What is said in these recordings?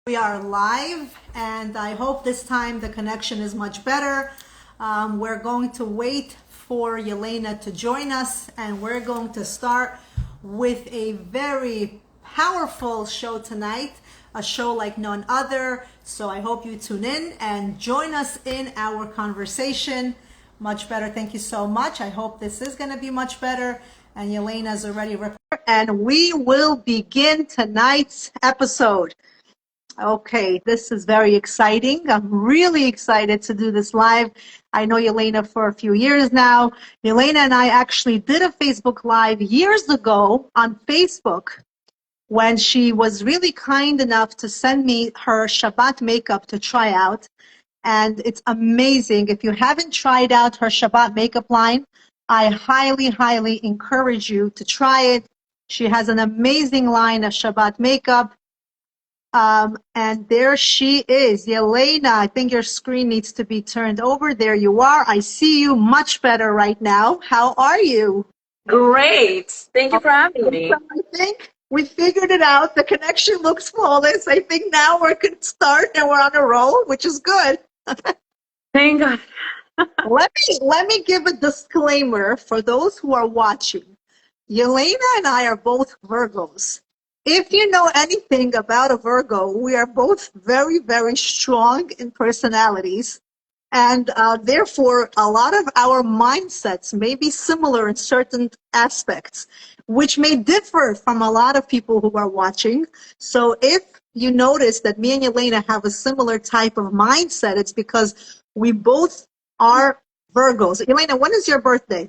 We are live, and I hope this time the connection is much better. We're going to wait for Yelena to join us, and we're going to start with a very powerful show tonight, a show like none other. So I hope you tune in and join us in our conversation. Much better. Thank you so much. I hope this is going to be much better. And Yelena's already prepared. And we will begin tonight's episode. Okay, this is very exciting. I'm really excited to do this live. I know Yelena for a few years now. Yelena and I actually did a Facebook Live years ago on Facebook when she was really kind enough to send me her Shabbat makeup to try out. And it's amazing. If you haven't tried out her Shabbat makeup line, I highly, highly encourage you to try it. She has an amazing line of Shabbat makeup. And there she is. Yelena, I think your screen needs to be turned over. There you are. I see you much better right now. How are you? Great. Thank you for having me. I think we figured it out. The connection looks flawless. I think now we can start and we're on a roll, which is good. Thank God. Let me give a disclaimer for those who are watching. Yelena and I are both Virgos. If you know anything about a Virgo, we are both very, very strong in personalities. And therefore, a lot of our mindsets may be similar in certain aspects, which may differ from a lot of people who are watching. So if you notice that me and Yelena have a similar type of mindset, it's because we both are Virgos. Yelena, when is your birthday?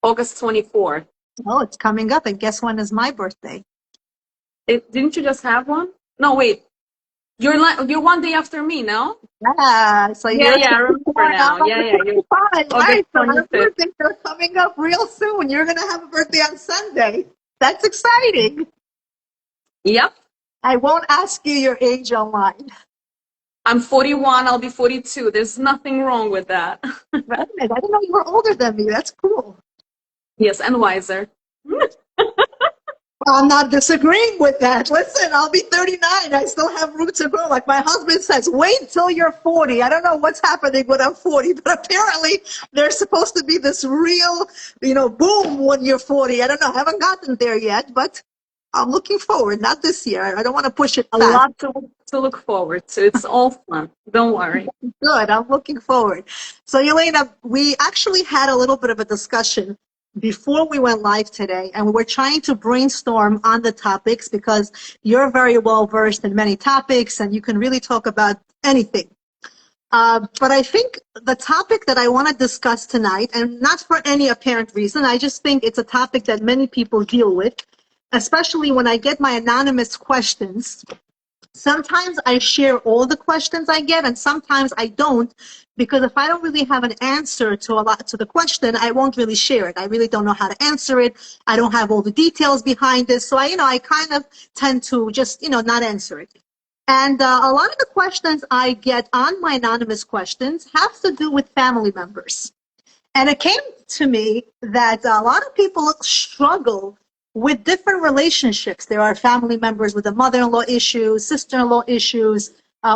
August 24th. Oh, it's coming up. And guess when is my birthday? Didn't you just have one? No, wait. You're one day after me, no? Yeah, so I remember now. You're fine, August right? So our 25th. birthdays are coming up real soon. You're gonna have a birthday on Sunday. That's exciting. Yep. I won't ask you your age online. I'm 41. I'll be 42. There's nothing wrong with that. Right? I didn't know you were older than me. That's cool. Yes, and wiser. I'm not disagreeing with that. Listen, I'll be 39. I still have room to grow. Like my husband says, wait till you're 40. I don't know what's happening when I'm 40, but apparently there's supposed to be this real, boom when you're 40. I don't know. I haven't gotten there yet, but I'm looking forward. Not this year. I don't want to push it A fast. lot to look forward to. It's all fun. Don't worry. Good. I'm looking forward. So, Yelena, we actually had a little bit of a discussion before we went live today, and we were trying to brainstorm on the topics because you're very well versed in many topics and you can really talk about anything. But I think the topic that I want to discuss tonight, and not for any apparent reason, I just think it's a topic that many people deal with, especially when I get my anonymous questions. Sometimes I share all the questions I get, and sometimes I don't, because if I don't really have an answer to the question, I won't really share it. I really don't know how to answer it. I don't have all the details behind it, so I kind of tend to just not answer it. And a lot of the questions I get on my anonymous questions have to do with family members. And it came to me that a lot of people struggle with different relationships. There are family members with the mother-in-law issues, sister-in-law issues.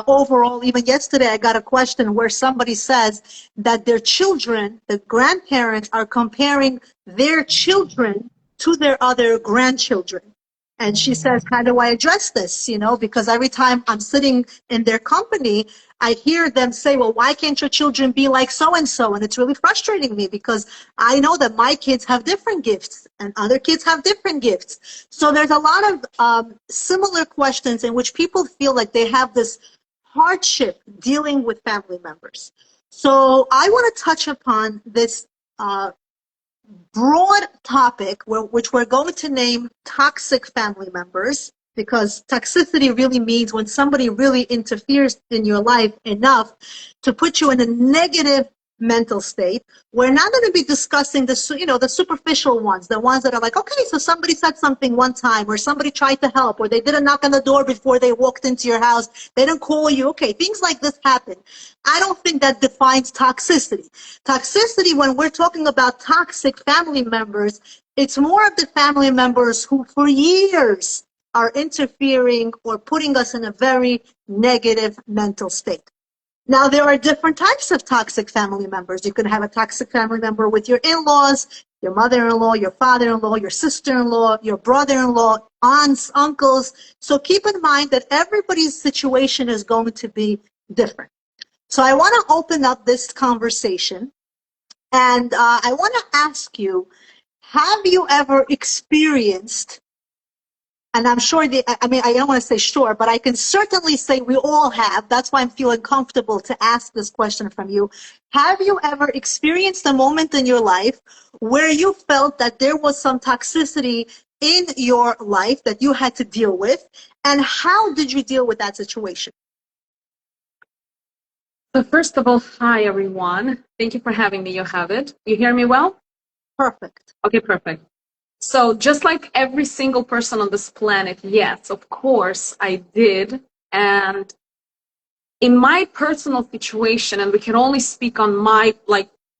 Overall, even yesterday, I got a question where somebody says that their children, the grandparents, are comparing their children to their other grandchildren. And she says, how do I address this? Because every time I'm sitting in their company, I hear them say, well, why can't your children be like so-and-so? And it's really frustrating me because I know that my kids have different gifts and other kids have different gifts. So there's a lot of similar questions in which people feel like they have this hardship dealing with family members. So I want to touch upon this broad topic, which we're going to name toxic family members, because toxicity really means when somebody really interferes in your life enough to put you in a negative mental state. We're not going to be discussing the superficial ones, the ones that are like, okay, so somebody said something one time, or somebody tried to help, or they didn't knock on the door before they walked into your house, they didn't call you. Okay, things like this happen. I don't think that defines toxicity. Toxicity, when we're talking about toxic family members, it's more of the family members who for years are interfering or putting us in a very negative mental state. Now, there are different types of toxic family members. You could have a toxic family member with your in-laws, your mother-in-law, your father-in-law, your sister-in-law, your brother-in-law, aunts, uncles. So keep in mind that everybody's situation is going to be different. So I want to open up this conversation, and I want to ask you, have you ever experienced, and I'm sure, I don't want to say sure, but I can certainly say we all have. That's why I'm feeling comfortable to ask this question from you. Have you ever experienced a moment in your life where you felt that there was some toxicity in your life that you had to deal with? And how did you deal with that situation? So first of all, hi everyone. Thank you for having me. You have it. You hear me well? Perfect. Okay, perfect. So just like every single person on this planet, yes, of course I did. And in my personal situation, and we can only speak on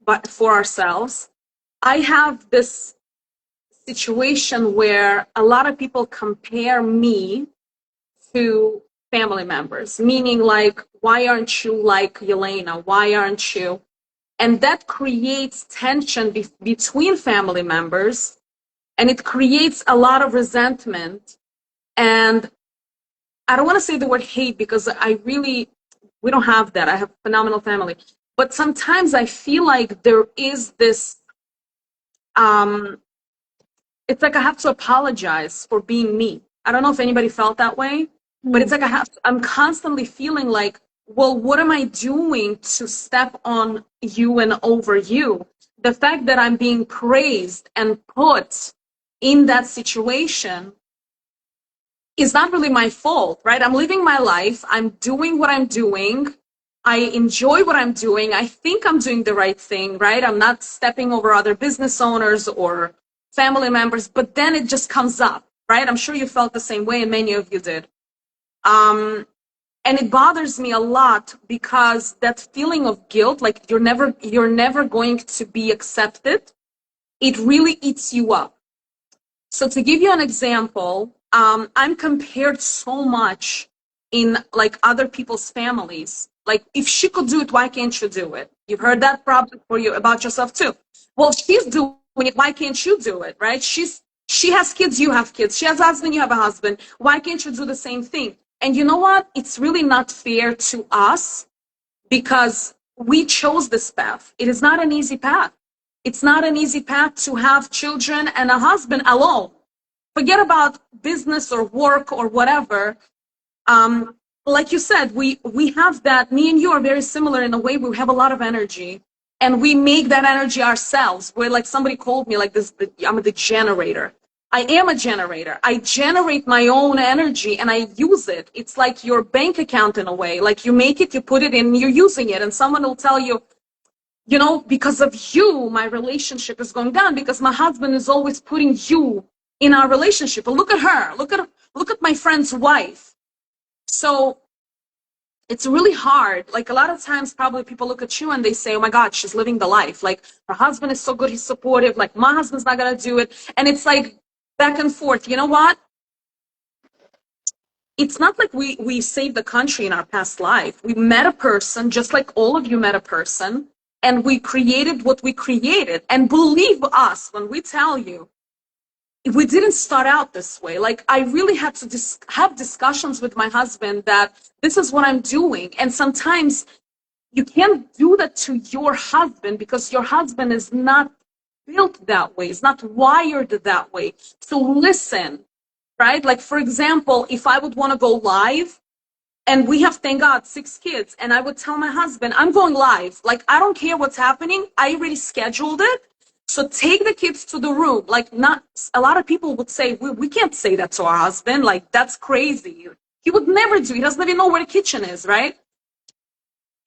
but for ourselves, I have this situation where a lot of people compare me to family members, meaning like, why aren't you like Yelena? Why aren't you? And that creates tension between family members, and it creates a lot of resentment. And I don't want to say the word hate because we don't have that. I have a phenomenal family. But sometimes I feel like there is this, it's like I have to apologize for being me. I don't know if anybody felt that way, but it's like I'm constantly feeling like, well, what am I doing to step on you and over you? The fact that I'm being praised and put in that situation is not really my fault, right? I'm living my life. I'm doing what I'm doing. I enjoy what I'm doing. I think I'm doing the right thing, right? I'm not stepping over other business owners or family members, but then it just comes up, right? I'm sure you felt the same way, and many of you did. And it bothers me a lot because that feeling of guilt, like you're never going to be accepted, it really eats you up. So to give you an example, I'm compared so much in like other people's families. Like, if she could do it, why can't you do it? You've heard that probably for you about yourself too. Well, she's doing it, why can't you do it, right? She has kids, you have kids. She has a husband, you have a husband. Why can't you do the same thing? And you know what? It's really not fair to us because we chose this path. It is not an easy path. It's not an easy path to have children and a husband alone. Forget about business or work or whatever. Like you said, we have that. Me and you are very similar in a way. We have a lot of energy, and we make that energy ourselves. Where like somebody called me like this, I'm the generator. I am a generator. I generate my own energy and I use it. It's like your bank account in a way. Like you make it, you put it in, you're using it, and someone will tell you, you know, because of you, my relationship is going down because my husband is always putting you in our relationship. But look at her. Look at my friend's wife. So it's really hard. Like a lot of times probably people look at you and they say, oh my God, she's living the life. Like her husband is so good, he's supportive. Like my husband's not going to do it. And it's like back and forth. You know what? It's not like we saved the country in our past life. We met a person, just like all of you met a person, and we created what we created. And believe us when we tell you, we didn't start out this way. Like I really had to have discussions with my husband that this is what I'm doing. And sometimes you can't do that to your husband because your husband is not built that way. It's not wired that way. So listen, right? Like for example, if I would want to go live, and we have, thank God, 6 kids, and I would tell my husband, I'm going live. Like I don't care what's happening. I already scheduled it. So take the kids to the room. Like not a lot of people would say, we can't say that to our husband. Like that's crazy. He would never do. He doesn't even know where the kitchen is, right?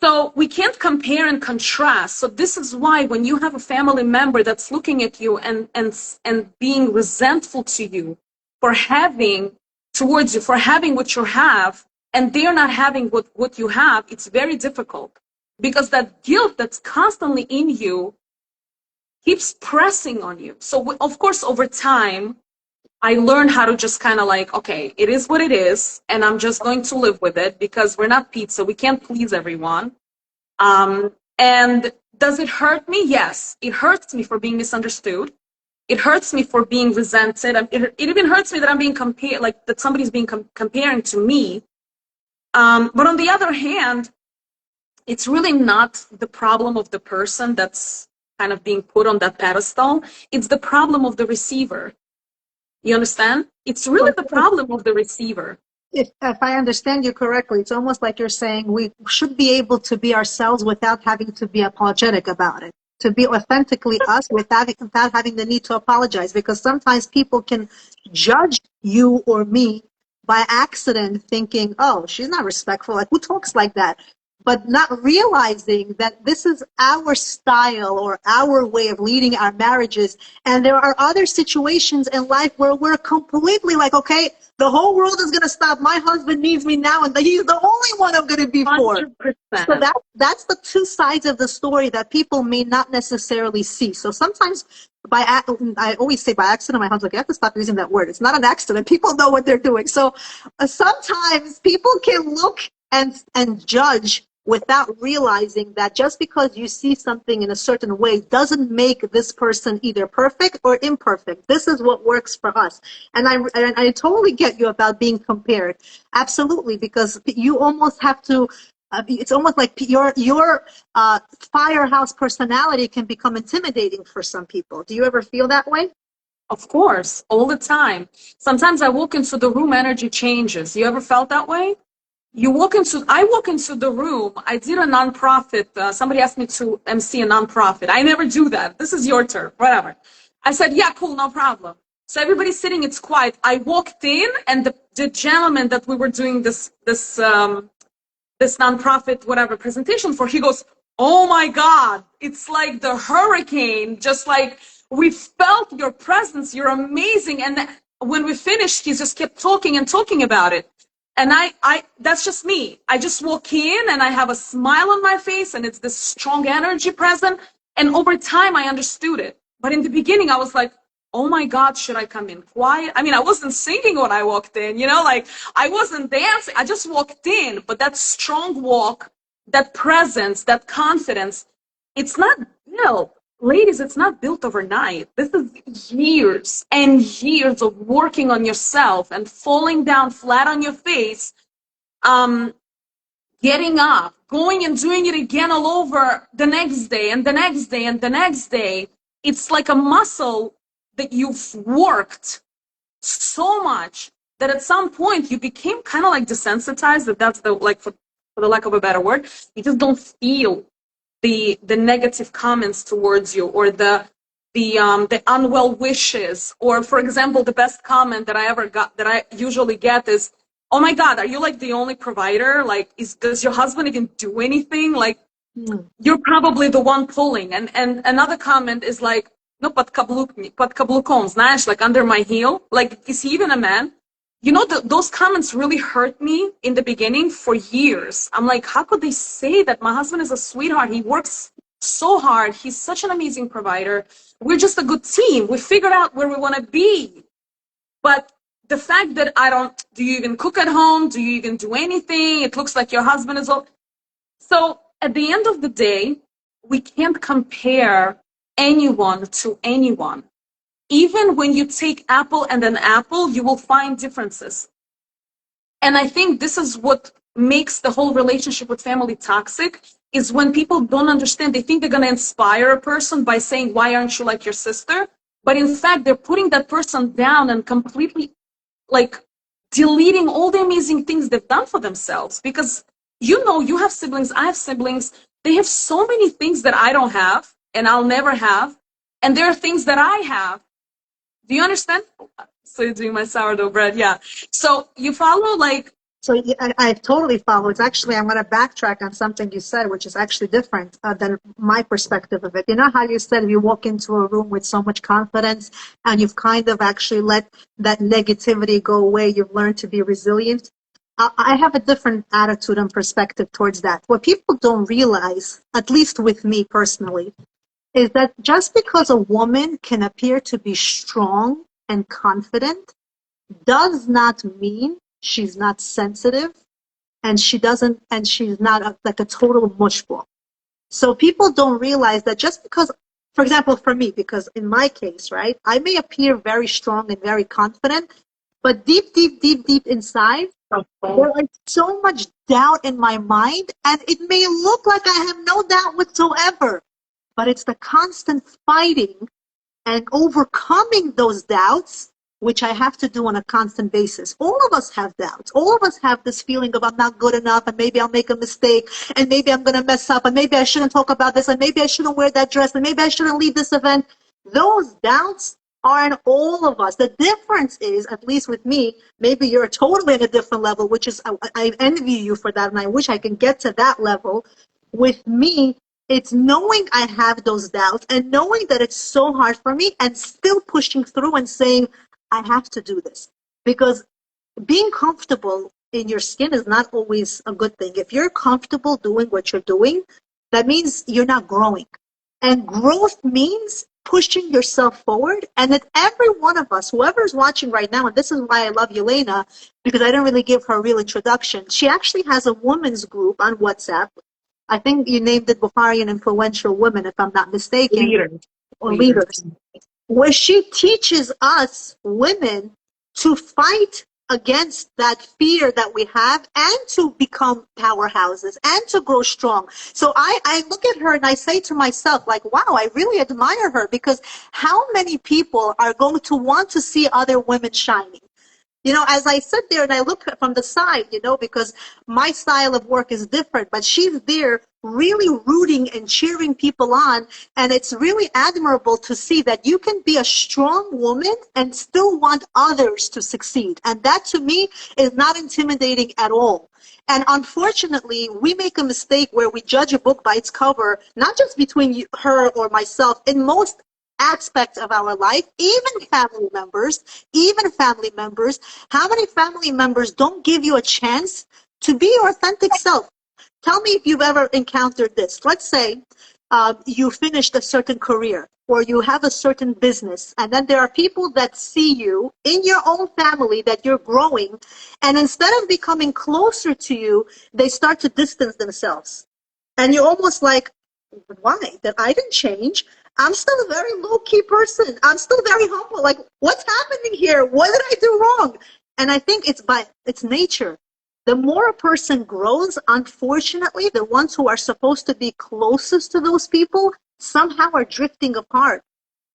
So we can't compare and contrast. So this is why when you have a family member that's looking at you and being resentful to you for having towards you, for having what you have, and they're not having what you have, it's very difficult because that guilt that's constantly in you keeps pressing on you. So of course, over time, I learned how to just kind of like, okay, it is what it is, and I'm just going to live with it because we're not pizza. We can't please everyone. And does it hurt me? Yes, it hurts me for being misunderstood. It hurts me for being resented. It even hurts me that I'm being compared, like that somebody's being comparing to me. But on the other hand, it's really not the problem of the person that's kind of being put on that pedestal. It's the problem of the receiver. You understand? It's really the problem of the receiver. If I understand you correctly, it's almost like you're saying we should be able to be ourselves without having to be apologetic about it. To be authentically us without having the need to apologize. Because sometimes people can judge you or me by accident thinking, oh, she's not respectful. Like, who talks like that? But not realizing that this is our style or our way of leading our marriages. And there are other situations in life where we're completely like, okay, the whole world is going to stop. My husband needs me now, and he's the only one I'm going to be for. 100%. So that's the two sides of the story that people may not necessarily see. So sometimes I always say by accident, my husband's like, you have to stop using that word. It's not an accident. People know what they're doing. So sometimes people can look and judge without realizing that just because you see something in a certain way doesn't make this person either perfect or imperfect. This is what works for us. And I totally get you about being compared. Absolutely, because you almost have to, it's almost like your firehouse personality can become intimidating for some people. Do you ever feel that way? Of course, all the time. Sometimes I walk into the room, energy changes. You ever felt that way? I walk into the room. I did a nonprofit. Somebody asked me to MC a nonprofit. I never do that. This is your turn, whatever. I said, yeah, cool, no problem. So everybody's sitting, it's quiet. I walked in, and the gentleman that we were doing this nonprofit, whatever presentation for, he goes, oh my God, it's like the hurricane, just like we felt your presence. You're amazing. And when we finished, he just kept talking and talking about it. And that's just me. I just walk in and I have a smile on my face and it's this strong energy present. And over time, I understood it. But in the beginning, I was like, oh my God, should I come in quiet? I mean, I wasn't singing when I walked in, like I wasn't dancing. I just walked in. But that strong walk, that presence, that confidence, it's not built. Ladies, it's not built overnight. This is years and years of working on yourself and falling down flat on your face, getting up, going and doing it again all over the next day and the next day and the next day. It's like a muscle that you've worked so much that at some point you became kind of like desensitized, that's the, like, for the lack of a better word, you just don't feel the negative comments towards you or the unwell wishes. Or, for example, the best comment that I ever got, that I usually get is, oh my God, are you like the only provider? Like, does your husband even do anything? Like, you're probably the one pulling. And another comment is like, no, под каблуком, знаешь, like under my heel. Like, is he even a man? Those comments really hurt me in the beginning for years. I'm like, how could they say that? My husband is a sweetheart. He works so hard. He's such an amazing provider. We're just a good team. We figured out where we want to be. But the fact that do you even cook at home? Do you even do anything? It looks like your husband is all. So at the end of the day, we can't compare anyone to anyone. Even when you take apple and an apple, you will find differences. And I think this is what makes the whole relationship with family toxic, is when people don't understand. They think they're going to inspire a person by saying, why aren't you like your sister? But in fact, they're putting that person down and completely like deleting all the amazing things they've done for themselves. Because you have siblings, I have siblings. They have so many things that I don't have and I'll never have. And there are things that I have. Do you understand? So you're doing my sourdough bread, yeah. So you follow, like. So I totally follow. It's actually, I'm going to backtrack on something you said, which is actually different than my perspective of it. You know how you said you walk into a room with so much confidence and you've kind of actually let that negativity go away. You've learned to be resilient. I have a different attitude and perspective towards that. What people don't realize, at least with me personally, is that just because a woman can appear to be strong and confident does not mean she's not sensitive and she's not like a total mushball. So people don't realize that just because, for example, for me, because in my case, right, I may appear very strong and very confident, but deep inside, there is so much doubt in my mind, and it may look like I have no doubt whatsoever, but it's the constant fighting and overcoming those doubts, which I have to do on a constant basis. All of us have doubts. All of us have this feeling of I'm not good enough, and maybe I'll make a mistake, and maybe I'm going to mess up, and maybe I shouldn't talk about this, and maybe I shouldn't wear that dress, and maybe I shouldn't leave this event. Those doubts are in all of us. The difference is, at least with me, maybe you're totally at a different level, which is, I envy you for that, and I wish I can get to that level. With me, it's knowing I have those doubts and knowing that it's so hard for me and still pushing through and saying, I have to do this. Because being comfortable in your skin is not always a good thing. If you're comfortable doing what you're doing, that means you're not growing. And growth means pushing yourself forward. And that every one of us, whoever's watching right now, and this is why I love Yelena, because I didn't really give her a real introduction. She actually has a women's group on WhatsApp. I think you named it Bukharian Influential Women, if I'm not mistaken. Leaders. Where she teaches us women to fight against that fear that we have and to become powerhouses and to grow strong. So I look at her and I say to myself, like, wow, I really admire her, because how many people are going to want to see other women shining? You know, as I sit there and I look from the side, you know, because my style of work is different, but she's there really rooting and cheering people on. And it's really admirable to see that you can be a strong woman and still want others to succeed. And that to me is not intimidating at all. And unfortunately, we make a mistake where we judge a book by its cover, not just between her or myself, in most aspects of our life, even family members. How many family members don't give you a chance to be your authentic self? Tell me if you've ever encountered this. Let's say you finished a certain career or you have a certain business, and then there are people that see you in your own family that you're growing, and instead of becoming closer to you, they start to distance themselves. And you're almost like, why? That I didn't change. I'm still a very low-key person. I'm still very humble. Like, what's happening here? What did I do wrong? And I think it's nature. The more a person grows, unfortunately, the ones who are supposed to be closest to those people somehow are drifting apart.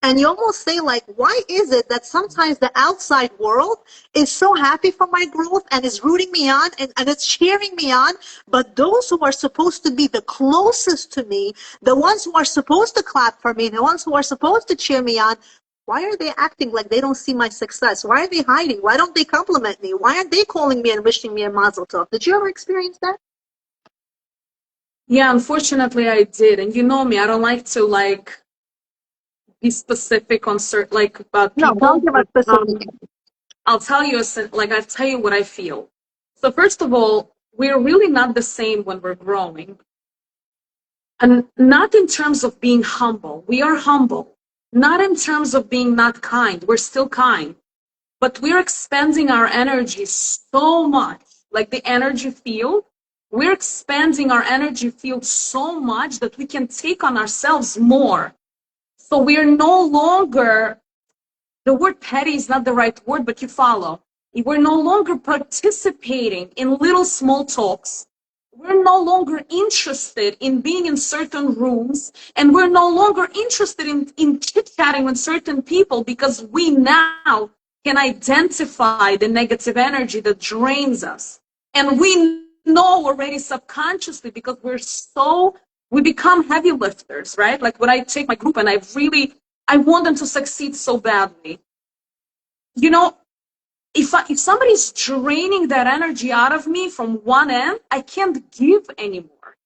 And you almost say, like, why is it that sometimes the outside world is so happy for my growth and is rooting me on and it's cheering me on, but those who are supposed to be the closest to me, the ones who are supposed to clap for me, the ones who are supposed to cheer me on, why are they acting like they don't see my success? Why are they hiding? Why don't they compliment me? Why aren't they calling me and wishing me a mazel tov? Did you ever experience that? Yeah, unfortunately I did. And you know me, I don't like to be specific on certain about No, people, don't give us but specific. I'll tell you I'll tell you what I feel. So first of all, we're really not the same when we're growing. And not in terms of being humble. We are humble. Not in terms of being not kind. We're still kind. But we're expanding our energy so much, like the energy field. We're expanding our energy field so much that we can take on ourselves more. So we're no longer, the word petty is not the right word, but you follow. We're no longer participating in little small talks. We're no longer interested in being in certain rooms, and we're no longer interested in chit-chatting with certain people because we now can identify the negative energy that drains us. And we know already subconsciously because we become heavy lifters, right? Like when I take my group and I want them to succeed so badly. You know, if somebody's draining that energy out of me from one end, I can't give anymore.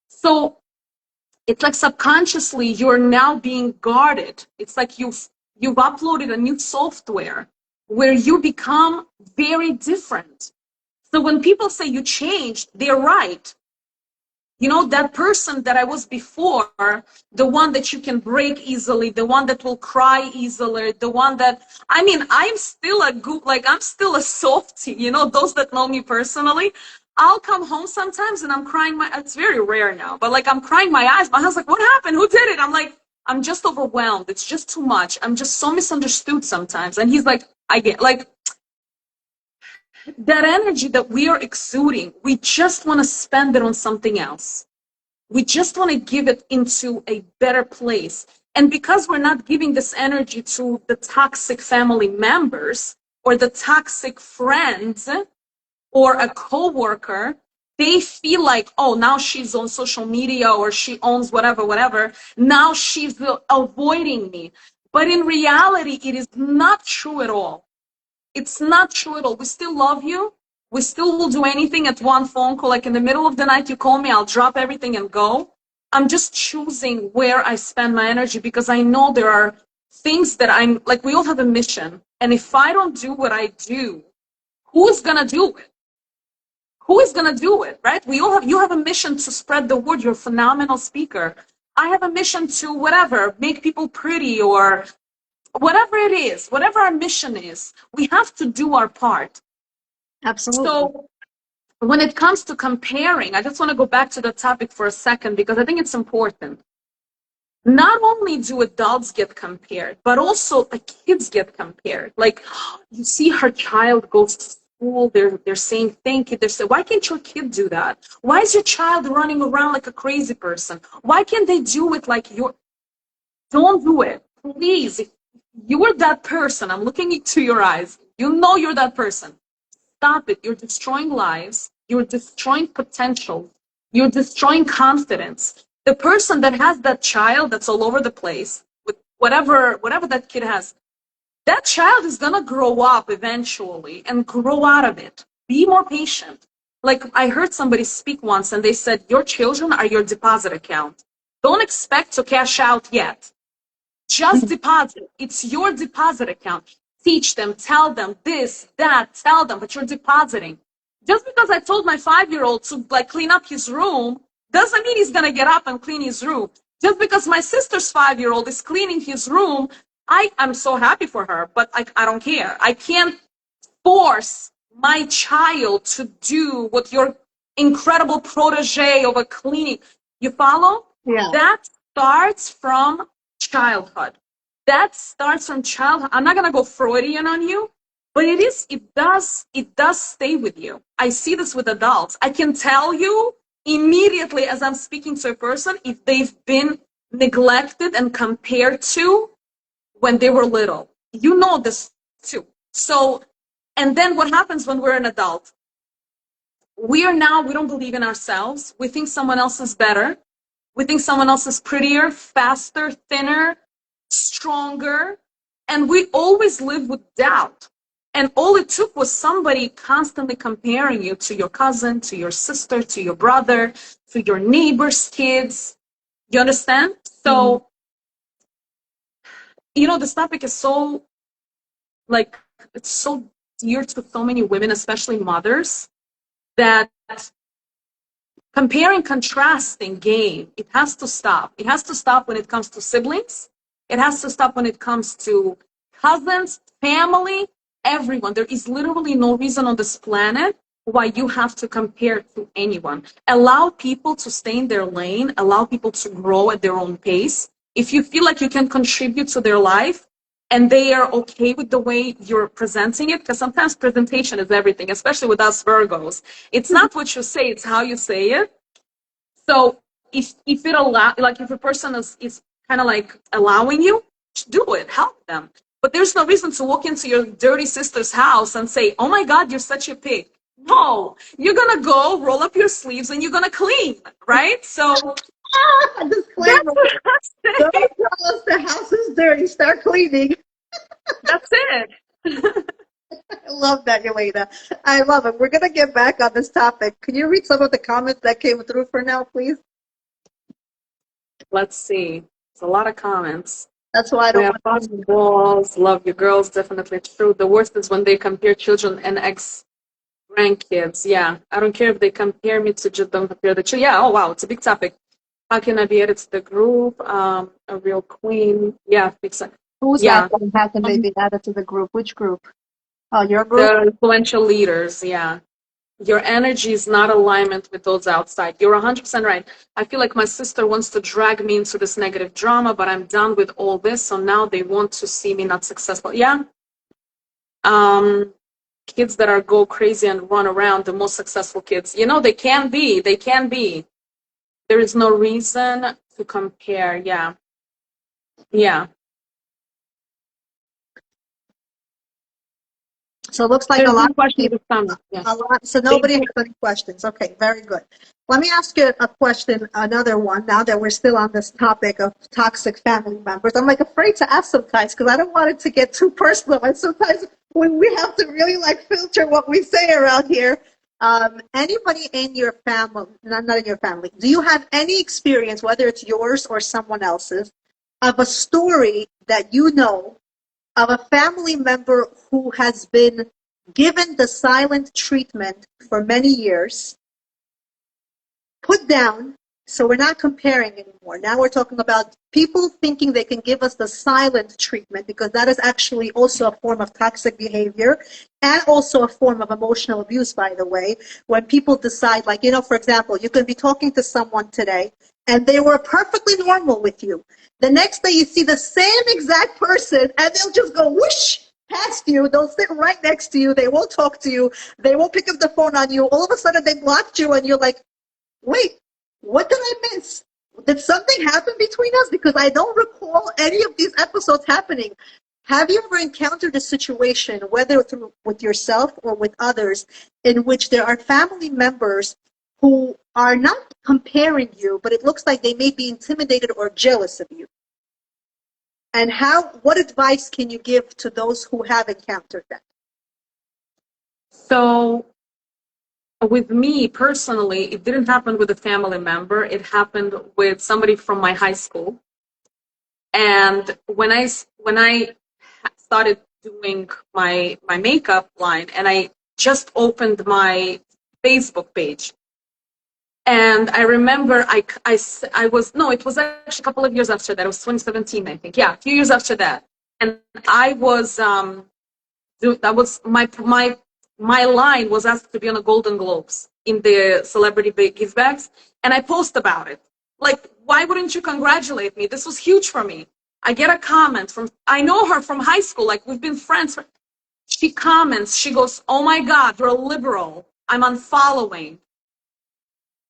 So it's like subconsciously you're now being guarded. It's like you've uploaded a new software where you become very different. So when people say you changed, they're right. You know, that person that I was before, the one that you can break easily, the one that will cry easily, the one that, I mean, I'm still a good, like, I'm still a softie, you know, those that know me personally. I'll come home sometimes and I'm crying it's very rare now, but like I'm crying my eyes. My husband's like, what happened? Who did it? I'm like, I'm just overwhelmed. It's just too much. I'm just so misunderstood sometimes. And he's like, I get, like, that energy that we are exuding, we just want to spend it on something else. We just want to give it into a better place. And because we're not giving this energy to the toxic family members or the toxic friends or a coworker, they feel like, oh, now she's on social media or she owns whatever, whatever. Now she's avoiding me. But in reality, it is not true at all. It's not true at all. We still love you. We still will do anything at one phone call. Like in the middle of the night, you call me, I'll drop everything and go. I'm just choosing where I spend my energy because I know there are things that I'm like, we all have a mission. And if I don't do what I do, who's going to do it? Who is going to do it, right? You have a mission to spread the word. You're a phenomenal speaker. I have a mission to whatever, make people pretty or whatever it is, whatever our mission is, we have to do our part. Absolutely. So when it comes to comparing, I just want to go back to the topic for a second because I think it's important. Not only do adults get compared, but also the kids get compared. Like, you see her child goes to school, they're saying thank you. They're saying, why can't your kid do that? Why is your child running around like a crazy person? Why can't they do it like your... Don't do it. Please, if you're that person, I'm looking into your eyes, you know you're that person. Stop it. You're destroying lives. You're destroying potential. You're destroying confidence. The person that has that child that's all over the place with whatever that kid has, that child is going to grow up eventually and grow out of it. Be more patient. Like I heard somebody speak once and they said, your children are your deposit account. Don't expect to cash out yet. Just deposit. It's your deposit account. Teach them, tell them this, that, tell them, but you're depositing. Just because I told my 5-year-old to like clean up his room doesn't mean he's gonna get up and clean his room. Just because my sister's 5-year-old is cleaning his room, I'm so happy for her, but I don't care. I can't force my child to do what your incredible protege of a cleaning. You follow? Yeah. That starts from childhood. That starts from childhood. I'm not gonna go Freudian on you, but it does stay with you. I see this with adults. I can tell you immediately as I'm speaking to a person if they've been neglected and compared to when they were little. You know this too. So, and then what happens when we're an adult? We don't believe in ourselves. We think someone else is better. We think someone else is prettier, faster, thinner, stronger. And we always live with doubt. And all it took was somebody constantly comparing you to your cousin, to your sister, to your brother, to your neighbor's kids. You understand? So, you know, this topic is so, like, it's so dear to so many women, especially mothers, that comparing, contrasting game, it has to stop. It has to stop when it comes to siblings. It has to stop when it comes to cousins, family, everyone. There is literally no reason on this planet why you have to compare to anyone. Allow people to stay in their lane. Allow people to grow at their own pace. If you feel like you can contribute to their life and they are okay with the way you're presenting it, because sometimes presentation is everything, especially with us Virgos. It's not what you say, it's how you say it. So if a person is kind of like allowing you, do it, help them. But there's no reason to walk into your dirty sister's house and say, oh my God, you're such a pig. No, you're going to go roll up your sleeves and you're going to clean, right? So Disclaimer. Don't tell us the house is dirty. Start cleaning. That's it. I love that, Yelena. I love it. We're going to get back on this topic. Can you read some of the comments that came through for now, please? Let's see. It's a lot of comments. That's why I We don't have want fun balls, love your girls, definitely true. The worst is when they compare children and Grandkids, yeah. I don't care if they compare me to, just don't compare the children. Yeah, oh wow, it's a big topic. How can I be added to the group? A real queen. Yeah, Who's yeah. asking how can they be added to the group? Which group? Oh, your group? The influential leaders, yeah. Your energy is not alignment with those outside. You're 100% right. I feel like my sister wants to drag me into this negative drama, but I'm done with all this. So now they want to see me not successful. Yeah. Um, kids that are go crazy and run around, the most successful kids, they can be. They can be. There is no reason to compare. Yeah. Yeah. So it looks like a There's lot no of question people, to come. Yeah. a lot. So They nobody do. has any questions. Okay, very good. Let me ask you a question, another one, now that we're still on this topic of toxic family members. I'm like afraid to ask sometimes because I don't want it to get too personal. And sometimes when we have to really like filter what we say around here. Anybody in your family, not in your family, do you have any experience, whether it's yours or someone else's, of a story that you know of a family member who has been given the silent treatment for many years, put down, so we're not comparing anymore. Now we're talking about people thinking they can give us the silent treatment because that is actually also a form of toxic behavior and also a form of emotional abuse, by the way. When people decide, like, for example, you can be talking to someone today and they were perfectly normal with you. The next day you see the same exact person and they'll just go whoosh past you. They'll sit right next to you. They won't talk to you. They won't pick up the phone on you. All of a sudden they blocked you and you're like, wait, what did I miss? Did something happen between us? Because I don't recall any of these episodes happening. Have you ever encountered a situation, whether through with yourself or with others, in which there are family members who are not comparing you, but it looks like they may be intimidated or jealous of you? And what advice can you give to those who have encountered that? So with me personally, it didn't happen with a family member. It happened with somebody from my high school. And when I started doing my makeup line, and I just opened my Facebook page, and I remember I was, no, it was actually a couple of years after that. It was 2017, I think. Yeah, a few years after that. And I was that was my line was asked to be on the Golden Globes in the celebrity give backs, and I post about it. Like, why wouldn't you congratulate me? This was huge for me. I get a comment from, I know her from high school, like we've been friends. She comments, she goes, "Oh my God, you're a liberal. I'm unfollowing."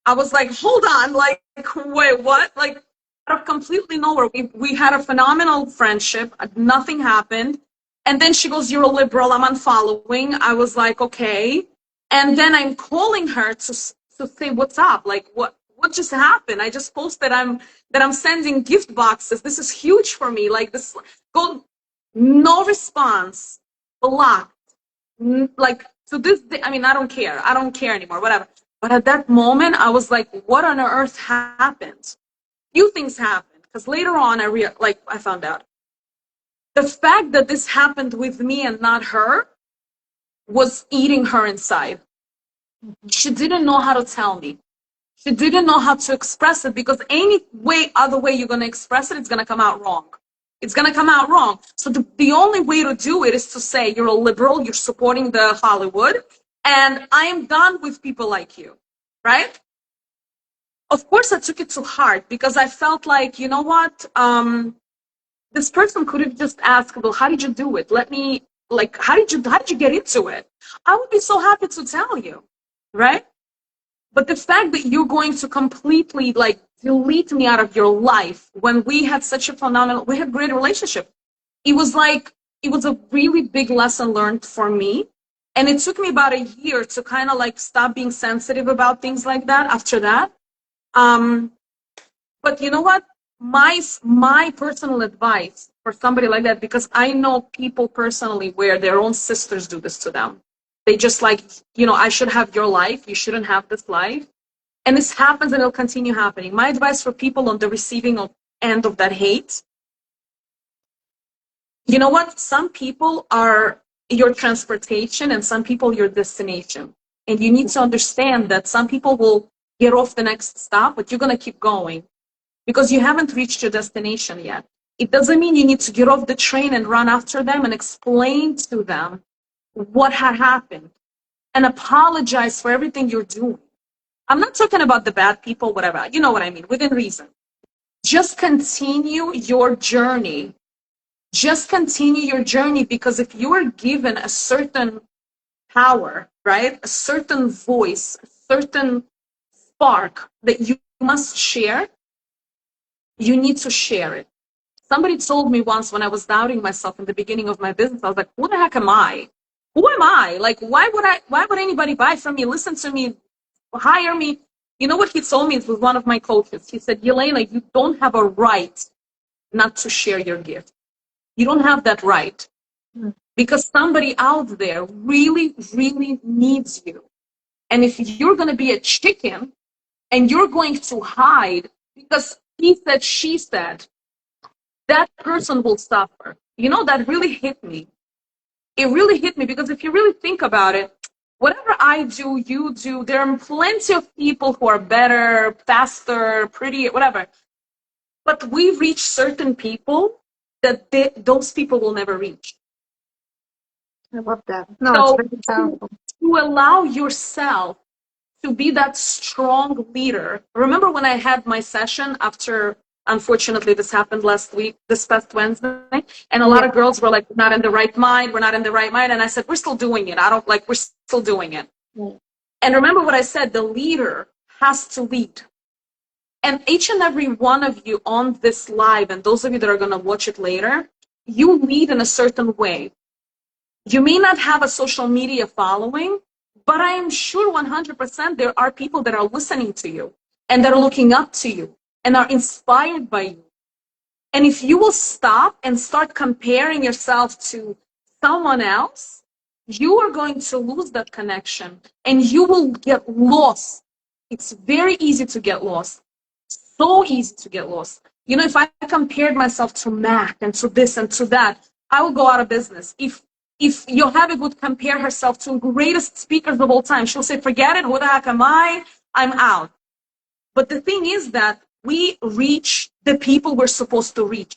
I was like, hold on, like, wait, what? Like, out of completely nowhere, we had a phenomenal friendship. Nothing happened. And then she goes, "You're a liberal. I'm unfollowing." I was like, okay. And then I'm calling her to say, what's up? Like, what just happened? I just posted that I'm sending gift boxes. This is huge for me. Like, this, go, no response, blocked. Like, to this day, I mean, I don't care. I don't care anymore, whatever. But at that moment, I was like, what on earth happened? Few things happened, because later on, I found out. The fact that this happened with me and not her was eating her inside. She didn't know how to tell me. She didn't know how to express it, because any other way you're going to express it, it's going to come out wrong. It's going to come out wrong. So the only way to do it is to say, you're a liberal, you're supporting the Hollywood, and I am done with people like you, right? Of course, I took it to heart, because I felt like, you know what? This person could have just asked, well, how did you do it? How did you get into it? I would be so happy to tell you, right? But the fact that you're going to completely like delete me out of your life when we had such a phenomenal, we had a great relationship. It was like, it was a really big lesson learned for me. And it took me about a year to kind of like stop being sensitive about things like that after that. Um, but you know what? My personal advice for somebody like that, because I know people personally where their own sisters do this to them. They just like, I should have your life. You shouldn't have this life. And this happens and it'll continue happening. My advice for people on the receiving end of that hate, you know what? Some people are your transportation and some people your destination. And you need to understand that some people will get off the next stop, but you're going to keep going because you haven't reached your destination yet. It doesn't mean you need to get off the train and run after them and explain to them what had happened and apologize for everything you're doing. I'm not talking about the bad people, whatever. You know what I mean, within reason. Just continue your journey. Just continue your journey, because if you are given a certain power, right, a certain voice, a certain spark that you must share, you need to share it. Somebody told me once when I was doubting myself in the beginning of my business, I was like, who the heck am I? Who am I? Like, why would anybody buy from me, listen to me, hire me? You know what he told me? It was one of my coaches. He said, Yelena, you don't have a right not to share your gift. You don't have that right. Because somebody out there really, really needs you. And if you're going to be a chicken and you're going to hide because he said, she said, that person will suffer. You know, that really hit me. It really hit me because if you really think about it, whatever I do, you do, there are plenty of people who are better, faster, prettier, whatever. But we reach certain people that those people will never reach. I love that. No, it's So very powerful. to allow yourself to be that strong leader. Remember when I had my session after, unfortunately, this happened this past Wednesday, and a lot of girls were like, we're not in the right mind, we're not in the right mind. And I said, we're still doing it. We're still doing it. And remember what I said, the leader has to lead. And each and every one of you on this live, and those of you that are going to watch it later, you lead in a certain way. You may not have a social media following, but I am sure 100% there are people that are listening to you and that are looking up to you and are inspired by you. And if you will stop and start comparing yourself to someone else, you are going to lose that connection and you will get lost. It's very easy to get lost. So easy to get lost. You know, if I compared myself to Mac and to this and to that, I would go out of business. If Yocheved would compare herself to greatest speakers of all time, she'll say, forget it, who the heck am I? I'm out. But the thing is that we reach the people we're supposed to reach.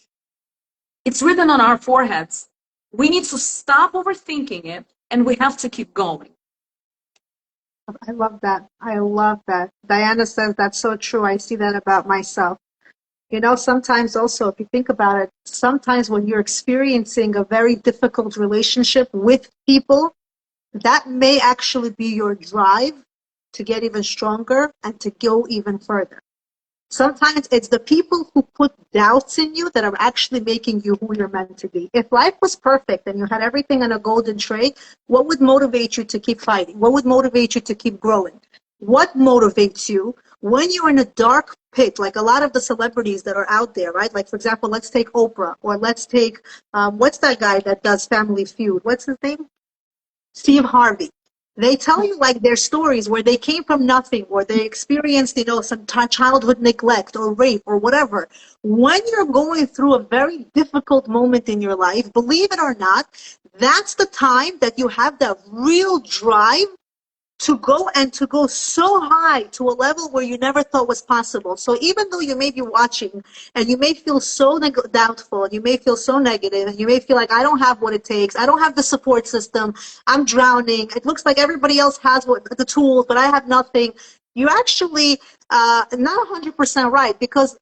It's written on our foreheads. We need to stop overthinking it, and we have to keep going. I love that. I love that. Diana says that's so true. I see that about myself. You know, sometimes also, if you think about it, sometimes when you're experiencing a very difficult relationship with people, that may actually be your drive to get even stronger and to go even further. Sometimes it's the people who put doubts in you that are actually making you who you're meant to be. If life was perfect and you had everything on a golden tray, what would motivate you to keep fighting? What would motivate you to keep growing? What motivates you when you're in a dark pit, like a lot of the celebrities that are out there, right? Like, for example, let's take Oprah, or let's take, what's that guy that does Family Feud? What's his name? Steve Harvey. They tell you like their stories where they came from nothing, or they experienced, you know, some childhood neglect or rape or whatever. When you're going through a very difficult moment in your life, believe it or not, that's the time that you have that real drive to go and to go so high to a level where you never thought was possible. So even though you may be watching and you may feel so doubtful, and you may feel so negative, and you may feel like, I don't have what it takes, I don't have the support system, I'm drowning, it looks like everybody else has the tools, but I have nothing, you're actually not 100% right, because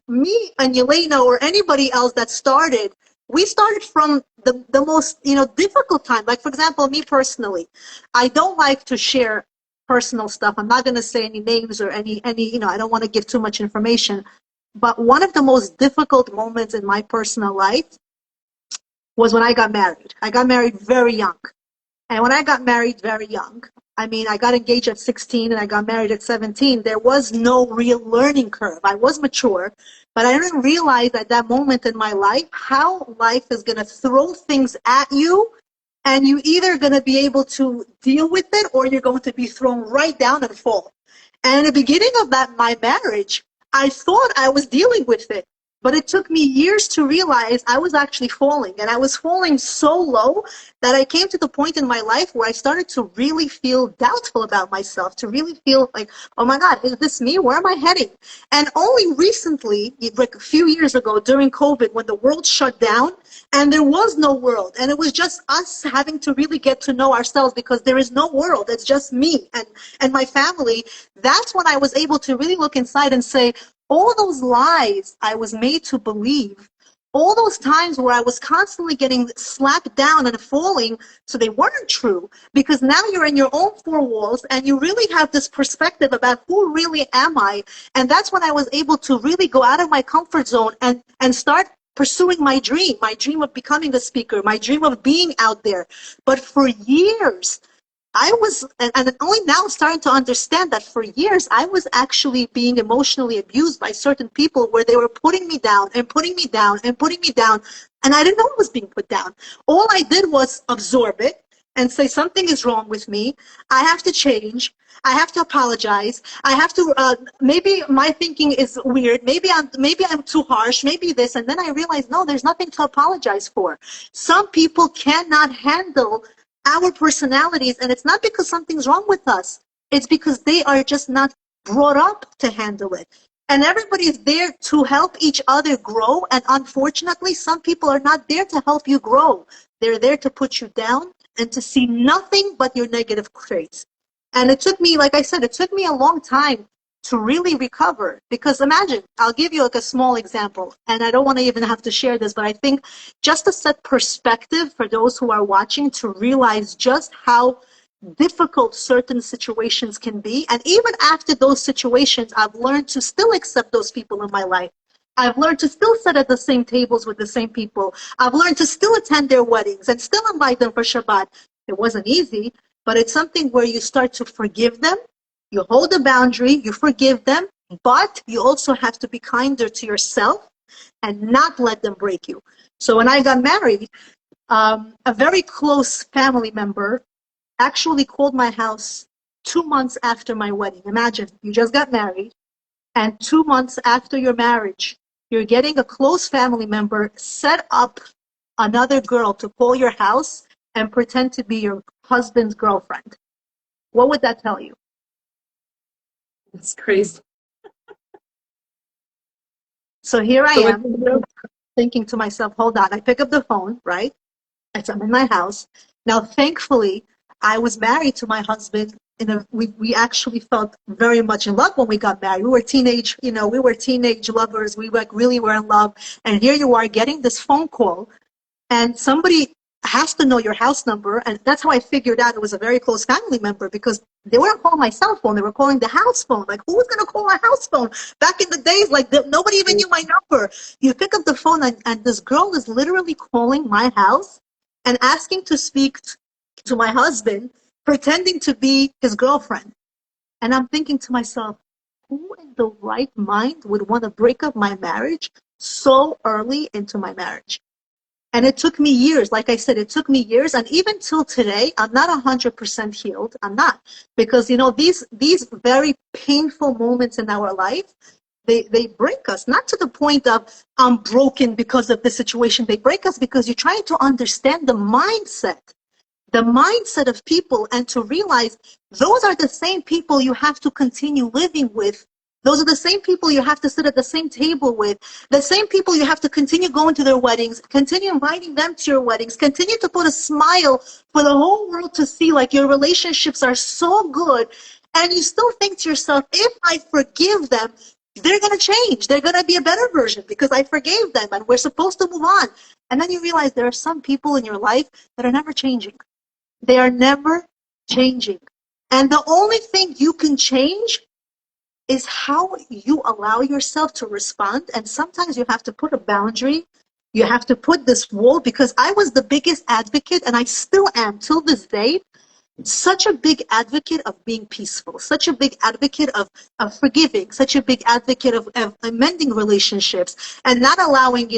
me and Yelena or anybody else that started, we started from the most, you know, difficult time. Like, for example, me personally, I don't like to share personal stuff. I'm not going to say any names or any, you know, I don't want to give too much information. But one of the most difficult moments in my personal life was when I got married. I got married very young. And when I got married very young, I mean, I got engaged at 16 and I got married at 17. There was no real learning curve. I was mature, but I didn't realize at that moment in my life how life is going to throw things at you, and you're either going to be able to deal with it or you're going to be thrown right down and fall. And in the beginning of my marriage, I thought I was dealing with it. But it took me years to realize I was actually falling, and I was falling so low that I came to the point in my life where I started to really feel doubtful about myself, to really feel like, oh my God, is this me? Where am I heading? And only recently, like a few years ago during COVID, when the world shut down and there was no world, and it was just us having to really get to know ourselves because there is no world, it's just me and my family, that's when I was able to really look inside and say, all those lies I was made to believe, all those times where I was constantly getting slapped down and falling, so they weren't true, because now you're in your own four walls and you really have this perspective about who really am I. And that's when I was able to really go out of my comfort zone and start pursuing my dream of becoming a speaker, my dream of being out there. But for years, I was, and only now starting to understand that for years, I was actually being emotionally abused by certain people where they were putting me down and putting me down and putting me down. And I didn't know it was being put down. All I did was absorb it and say, something is wrong with me. I have to change. I have to apologize. I have to, maybe my thinking is weird. Maybe I'm too harsh. Maybe this. And then I realized, no, there's nothing to apologize for. Some people cannot handle our personalities, and it's not because something's wrong with us. It's because they are just not brought up to handle it. And everybody is there to help each other grow. And unfortunately, some people are not there to help you grow. They're there to put you down and to see nothing but your negative traits. And it took me, like I said, it took me a long time to really recover. Because imagine, I'll give you like a small example, and I don't want to even have to share this, but I think just to set perspective for those who are watching to realize just how difficult certain situations can be. And even after those situations, I've learned to still accept those people in my life. I've learned to still sit at the same tables with the same people. I've learned to still attend their weddings and still invite them for Shabbat. It wasn't easy, but it's something where you start to forgive them. You hold a boundary, you forgive them, but you also have to be kinder to yourself and not let them break you. So when I got married, a very close family member actually called my house 2 months after my wedding. Imagine, you just got married, and 2 months after your marriage, you're getting a close family member set up another girl to call your house and pretend to be your husband's girlfriend. What would that tell you? It's crazy. So here I So am thinking to myself, hold on, I pick up the phone, right? I'm in my house. Now, thankfully, I was married to my husband. We actually felt very much in love when we got married. We were teenage lovers. We really were in love. And here you are getting this phone call, and somebody has to know your house number. And that's how I figured out it was a very close family member, because they weren't calling my cell phone. They were calling the house phone. Like, who was going to call a house phone? Back in the days, like, nobody even knew my number. You pick up the phone, and this girl is literally calling my house and asking to speak to my husband, pretending to be his girlfriend. And I'm thinking to myself, who in the right mind would want to break up my marriage so early into my marriage? And it took me years. Like I said, it took me years. And even till today, I'm not 100% healed. I'm not. Because, these very painful moments in our life, they break us, not to the point of I'm broken because of the situation. They break us because you're trying to understand the mindset of people, and to realize those are the same people you have to continue living with. Those are the same people you have to sit at the same table with, the same people you have to continue going to their weddings, continue inviting them to your weddings, continue to put a smile for the whole world to see, like, your relationships are so good. And you still think to yourself, if I forgive them, they're going to change. They're going to be a better version because I forgave them and we're supposed to move on. And then you realize there are some people in your life that are never changing. They are never changing. And the only thing you can change is how you allow yourself to respond. And sometimes you have to put a boundary. You have to put this wall, because I was the biggest advocate, and I still am till this day, such a big advocate of being peaceful, such a big advocate of forgiving, such a big advocate of amending relationships and not allowing,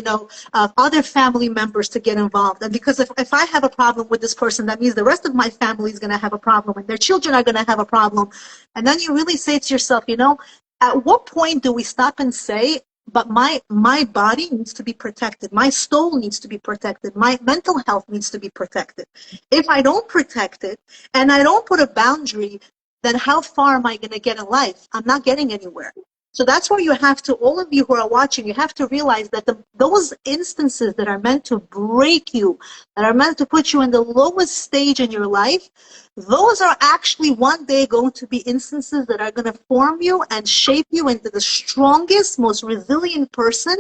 other family members to get involved. And because if I have a problem with this person, that means the rest of my family is going to have a problem and their children are going to have a problem. And then you really say to yourself, at what point do we stop and say, but my body needs to be protected. My soul needs to be protected. My mental health needs to be protected. If I don't protect it and I don't put a boundary, then how far am I going to get in life? I'm not getting anywhere. So that's where you have to, all of you who are watching, you have to realize that those instances that are meant to break you, that are meant to put you in the lowest stage in your life, those are actually one day going to be instances that are going to form you and shape you into the strongest, most resilient person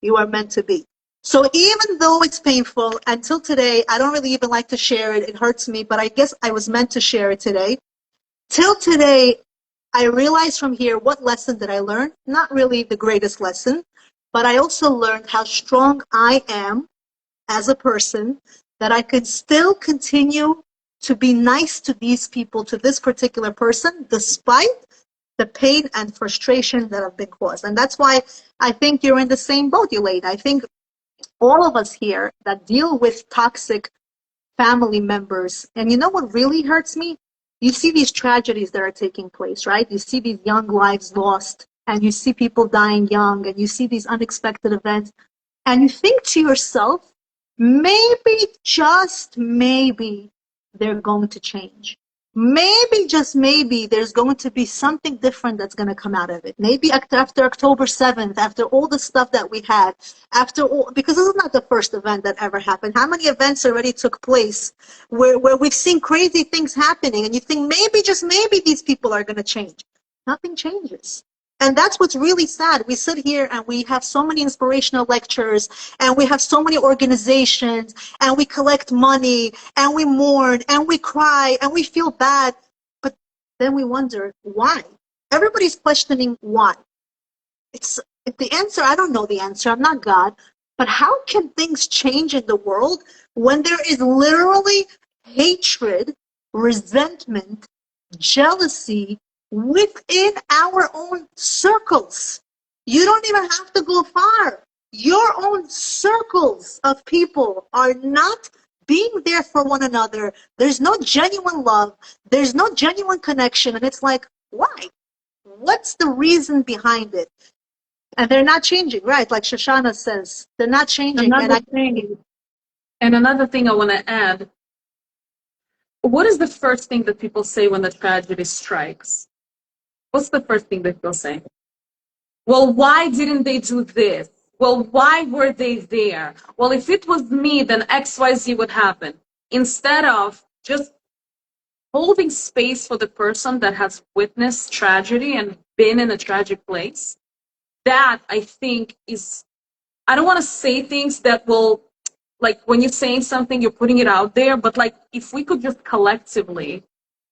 you are meant to be. So even though it's painful, until today, I don't really even like to share it. It hurts me, but I guess I was meant to share it today. Till today, I realized from here what lesson did I learn? Not really the greatest lesson, but I also learned how strong I am as a person, that I could still continue to be nice to these people, to this particular person, despite the pain and frustration that have been caused. And that's why I think you're in the same boat, Yelena. I think all of us here that deal with toxic family members, and you know what really hurts me? You see these tragedies that are taking place, right? You see these young lives lost, and you see people dying young, and you see these unexpected events, and you think to yourself, maybe, just maybe, they're going to change. Maybe, just maybe, there's going to be something different that's going to come out of it. Maybe after October 7th, after all the stuff that we had, after all, because this is not the first event that ever happened. How many events already took place where we've seen crazy things happening, and you think maybe, just maybe, these people are going to change? Nothing changes. And that's what's really sad. We sit here and we have so many inspirational lectures, and we have so many organizations, and we collect money, and we mourn, and we cry, and we feel bad. But then we wonder why. Everybody's questioning why. It's the answer. I don't know the answer. I'm not God. But how can things change in the world when there is literally hatred, resentment, jealousy within our own circles? You don't even have to go far. Your own circles of people are not being there for one another. There's no genuine love. There's no genuine connection. And it's like, why? What's the reason behind it? And they're not changing, right? Like Shoshana says, they're not changing. Another thing I want to add, what is the first thing that people say when the tragedy strikes? What's the first thing that people say? Well, why didn't they do this? Well, why were they there? Well, if it was me, then XYZ would happen. Instead of just holding space for the person that has witnessed tragedy and been in a tragic place, that I think is, I don't want to say things that will, like when you're saying something, you're putting it out there, but like if we could just collectively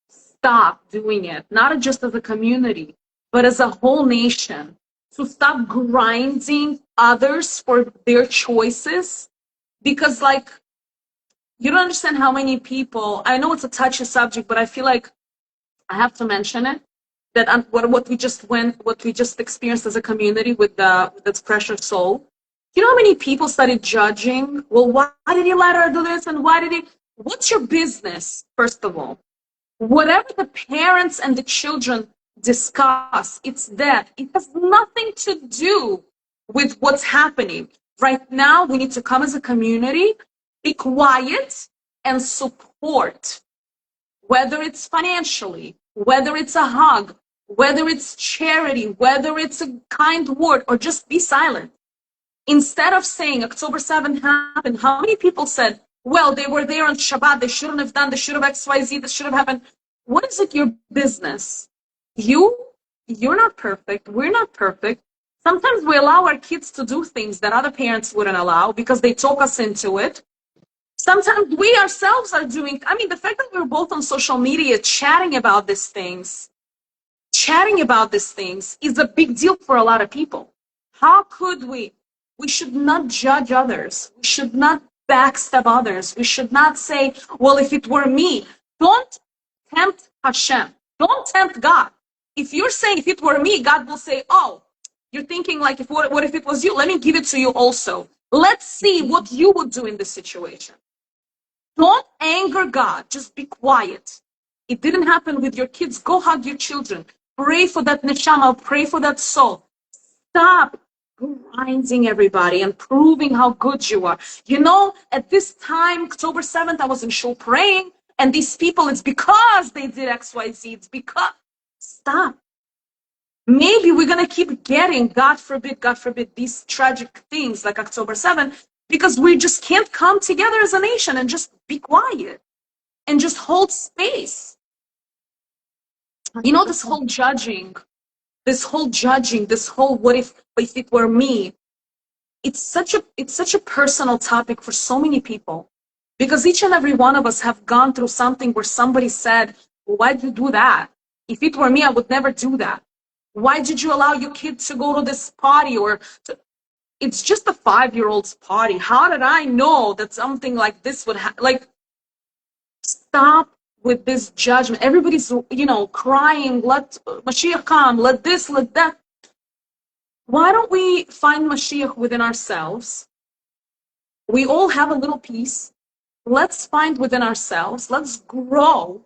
stop doing it, not just as a community, but as a whole nation, to stop grinding others for their choices. Because like, you don't understand how many people, I know it's a touchy subject, but I feel like I have to mention it, that what we just experienced as a community with this precious soul. You know how many people started judging? Well, why did he let her do this? And why did he? What's your business, first of all? Whatever the parents and the children discuss, it's that. It has nothing to do with what's happening. Right now, we need to come as a community, be quiet, and support. Whether it's financially, whether it's a hug, whether it's charity, whether it's a kind word, or just be silent. Instead of saying October 7th happened, how many people said, well, they were there on Shabbat, they shouldn't have done, they should have XYZ, this should have happened. What is it your business? You're not perfect, we're not perfect. Sometimes we allow our kids to do things that other parents wouldn't allow because they talk us into it. Sometimes we ourselves are doing, I mean, the fact that we're both on social media chatting about these things is a big deal for a lot of people. How could we? We should not judge others. We should not backstab others. We should not say, well, if it were me, don't tempt Hashem. Don't tempt God. If you're saying, if it were me, God will say, oh, you're thinking like, what if it was you? Let me give it to you also. Let's see what you would do in this situation. Don't anger God. Just be quiet. It didn't happen with your kids. Go hug your children. Pray for that neshama. Pray for that soul. Stop grinding everybody and proving how good you are. You know, at this time, October 7th, I was in shul praying, and these people, it's because they did XYZ. It's because, stop. Maybe we're going to keep getting, God forbid, these tragic things like October 7th, because we just can't come together as a nation and just be quiet and just hold space. You know, this whole what if it were me, it's such a personal topic for so many people, because each and every one of us have gone through something where somebody said, well, why'd you do that? If it were me, I would never do that. Why did you allow your kid to go to this party? It's just a 5-year-old's party. How did I know that something like this would happen? Like, stop with this judgment. Everybody's, crying, let Mashiach come, let this, let that. Why don't we find Mashiach within ourselves? We all have a little piece. Let's find within ourselves. Let's grow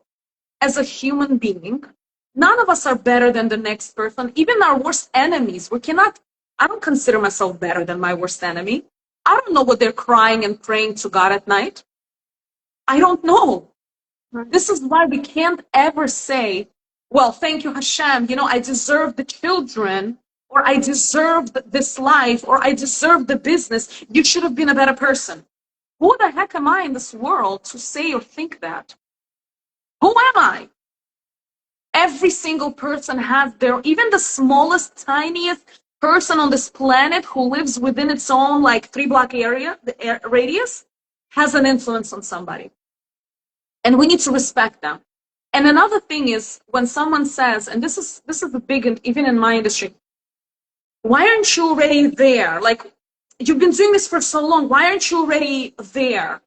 as a human being. None of us are better than the next person. Even our worst enemies. I don't consider myself better than my worst enemy. I don't know what they're crying and praying to God at night. I don't know. This is why we can't ever say, well, thank you, Hashem. I deserve the children, or I deserve this life, or I deserve the business. You should have been a better person. Who the heck am I in this world to say or think that? Who am I? Every single person has even the smallest, tiniest person on this planet who lives within its own 3-block area, radius, has an influence on somebody. And we need to respect them. And another thing is, when someone says, and this is the big, even in my industry, why aren't you already there? Like, you've been doing this for so long. Why aren't you already there?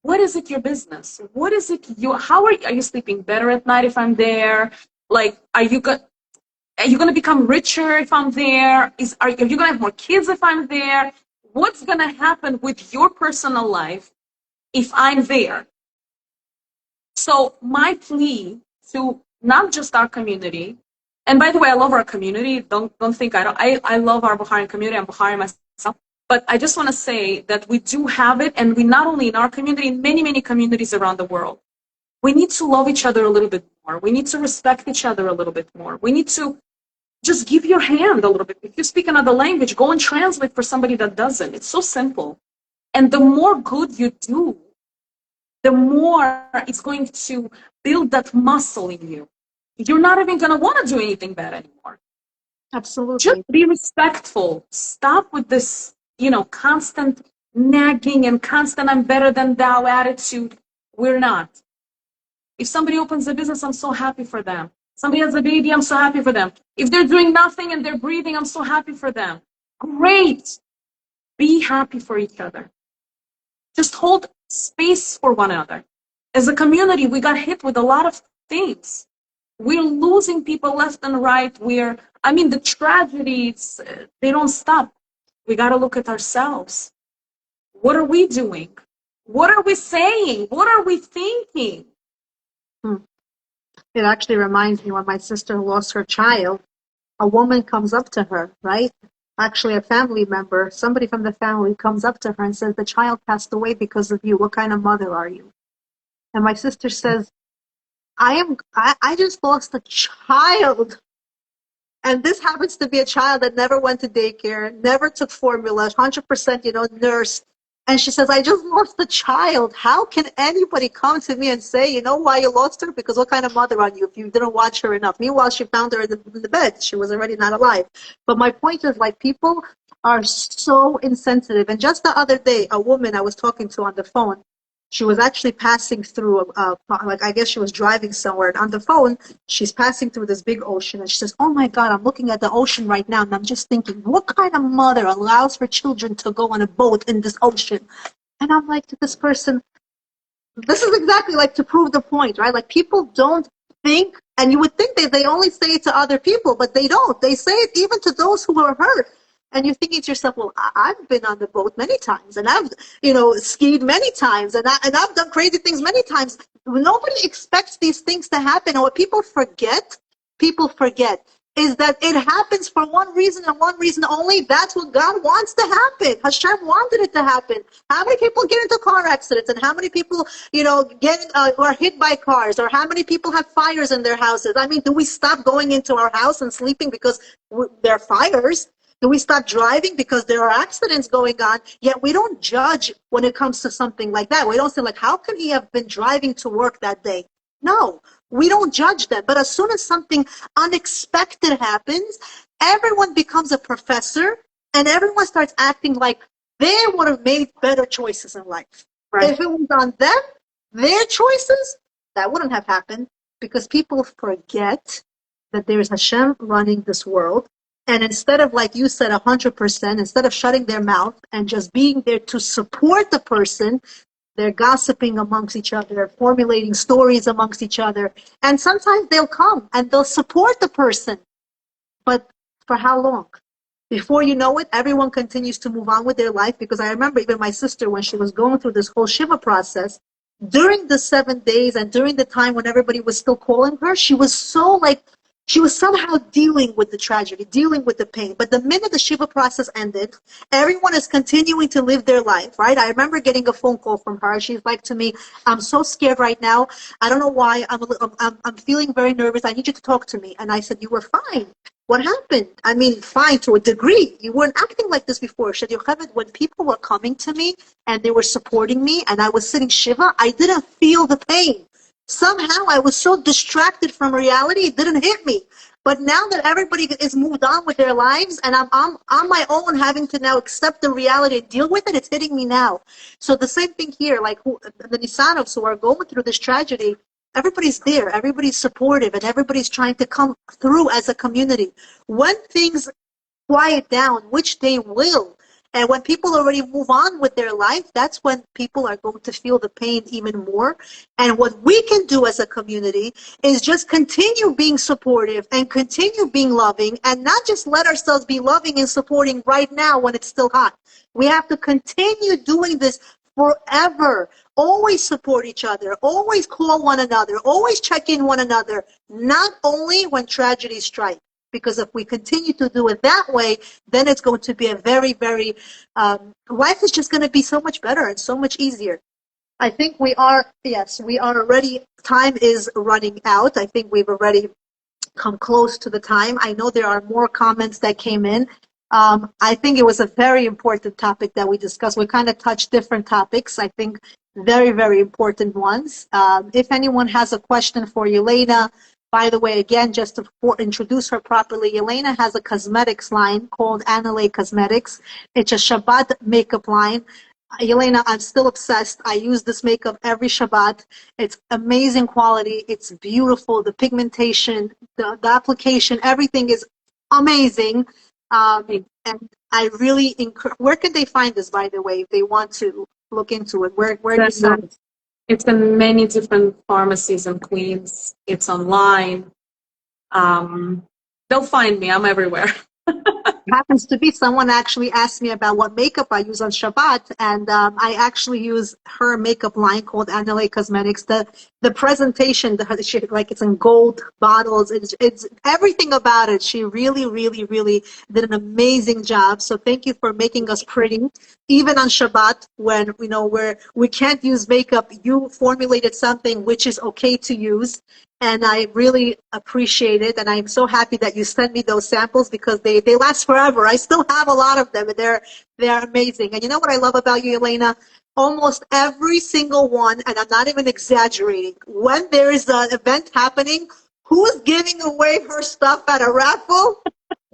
What is it your business? What is it how are you sleeping better at night if I'm there? Like, are you going to become richer if I'm there? Are you going to have more kids if I'm there? What's going to happen with your personal life if I'm there? So my plea to not just our community, and by the way, I love our community. Don't think I don't. I love our Baharian community. I'm Bahari myself. But I just want to say that we do have it, and we not only in our community, in many, many communities around the world. We need to love each other a little bit more. We need to respect each other a little bit more. We need to just give your hand a little bit. If you speak another language, go and translate for somebody that doesn't. It's so simple. And the more good you do, the more it's going to build that muscle in you. You're not even going to want to do anything bad anymore. Absolutely. Just be respectful. Stop with this, constant nagging and constant I'm better than thou attitude. We're not. If somebody opens a business, I'm so happy for them. Somebody has a baby, I'm so happy for them. If they're doing nothing and they're breathing, I'm so happy for them. Great. Be happy for each other. Just hold space for one another. As a community, we got hit with a lot of things. We're losing people left and right. The tragedies, they don't stop. We got to look at ourselves. What are we doing? What are we saying? What are we thinking? It actually reminds me when my sister lost her child, a woman comes up to her, right? Actually, a family member, somebody from the family comes up to her and says, the child passed away because of you. What kind of mother are you? And my sister says, I just lost a child. And this happens to be a child that never went to daycare, never took formula, 100%, nurse. And she says, I just lost a child. How can anybody come to me and say, you know why you lost her? Because what kind of mother are you if you didn't watch her enough? Meanwhile, she found her in the bed. She was already not alive. But my point is, people are so insensitive. And just the other day, a woman I was talking to on the phone, she was actually passing through, I guess she was driving somewhere. And on the phone, she's passing through this big ocean. And she says, oh my God, I'm looking at the ocean right now. And I'm just thinking, what kind of mother allows her children to go on a boat in this ocean? And I'm like to this person, this is exactly to prove the point, right? People don't think, and you would think that they only say it to other people, but they don't. They say it even to those who are hurt. And you're thinking to yourself, well, I've been on the boat many times, and I've, skied many times, and I've done crazy things many times. Nobody expects these things to happen. And what people forget is that it happens for one reason and one reason only. That's what God wants to happen. Hashem wanted it to happen. How many people get into car accidents, and how many people, get are hit by cars, or how many people have fires in their houses? I mean, do we stop going into our house and sleeping because there are fires? Do we stop driving because there are accidents going on? Yet we don't judge when it comes to something like that. We don't say, like, how could he have been driving to work that day? No, we don't judge them. But as soon as something unexpected happens, everyone becomes a professor, and everyone starts acting like they would have made better choices in life. Right. If it was on them, their choices, that wouldn't have happened, because people forget that there is Hashem running this world. And instead of, like you said, 100%, instead of shutting their mouth and just being there to support the person, they're gossiping amongst each other, formulating stories amongst each other. And sometimes they'll come and they'll support the person. But for how long? Before you know it, everyone continues to move on with their life. Because I remember even my sister, when she was going through this whole Shiva process, during the 7 days and during the time when everybody was still calling her, she was she was somehow dealing with the tragedy, dealing with the pain. But the minute the Shiva process ended, everyone is continuing to live their life, right? I remember getting a phone call from her. She's like to me, I'm so scared right now. I don't know why. I'm feeling very nervous. I need you to talk to me. And I said, you were fine. What happened? I mean, fine to a degree. You weren't acting like this before. She said, Yocheved, when people were coming to me and they were supporting me and I was sitting Shiva, I didn't feel the pain. Somehow I was so distracted from reality, it didn't hit me. But now that everybody is moved on with their lives, and I'm on my own having to now accept the reality and deal with it, it's hitting me now. So the same thing here, like the Nisanovs who are going through this tragedy, everybody's there, everybody's supportive, and everybody's trying to come through as a community. When things quiet down, which they will, and when people already move on with their life, that's when people are going to feel the pain even more. And what we can do as a community is just continue being supportive and continue being loving, and not just let ourselves be loving and supporting right now when it's still hot. We have to continue doing this forever. Always support each other. Always call one another. Always check in one another. Not only when tragedies strike. Because if we continue to do it that way, then it's going to be a very, very, life is just going to be so much better and so much easier. I think we are already, time is running out. I think we've already come close to the time. I know there are more comments that came in. I think it was a very important topic that we discussed. We kind of touched different topics. I think very, very important ones. If anyone has a question for Yelena, by the way, again, just to introduce her properly, Yelena has a cosmetics line called Anale Cosmetics. It's a Shabbat makeup line. Yelena, I'm still obsessed. I use this makeup every Shabbat. It's amazing quality. It's beautiful. The pigmentation, the application, everything is amazing. And I really encourage, where can they find this, by the way, if they want to look into it? Where do you sell it? It's in many different pharmacies in Queens. It's online. They'll find me. I'm everywhere. Happens to be someone actually asked me about what makeup I use on Shabbat, and I actually use her makeup line called Anale Cosmetics. The presentation, like it's in gold bottles. It's everything about it. She really, really, really did an amazing job. So thank you for making us pretty, even on Shabbat when we can't use makeup. You formulated something which is okay to use. And I really appreciate it. And I'm so happy that you sent me those samples because they last forever. I still have a lot of them and they're amazing. And you know what I love about you, Yelena? Almost every single one, and I'm not even exaggerating, when there is an event happening, who's giving away her stuff at a raffle?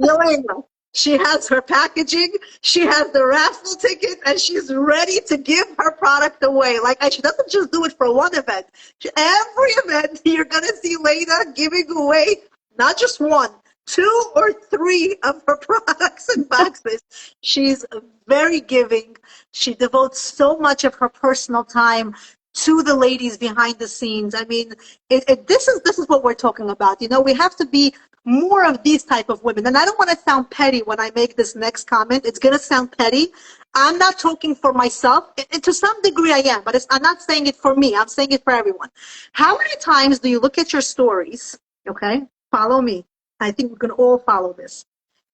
Yelena. She has her packaging, she has the raffle ticket, and she's ready to give her product away. She doesn't just do it for one event. Every event, you're going to see Lena giving away not just one, 2 or 3 of her products and boxes. She's very giving. She devotes so much of her personal time to the ladies behind the scenes. I mean, this is what we're talking about. We have to be more of these type of women. And I don't want to sound petty when I make this next comment. It's going to sound petty. I'm not talking for myself. To some degree I am, but I'm not saying it for me. I'm saying it for everyone. How many times do you look at your stories, okay? Follow me. I think we can all follow this.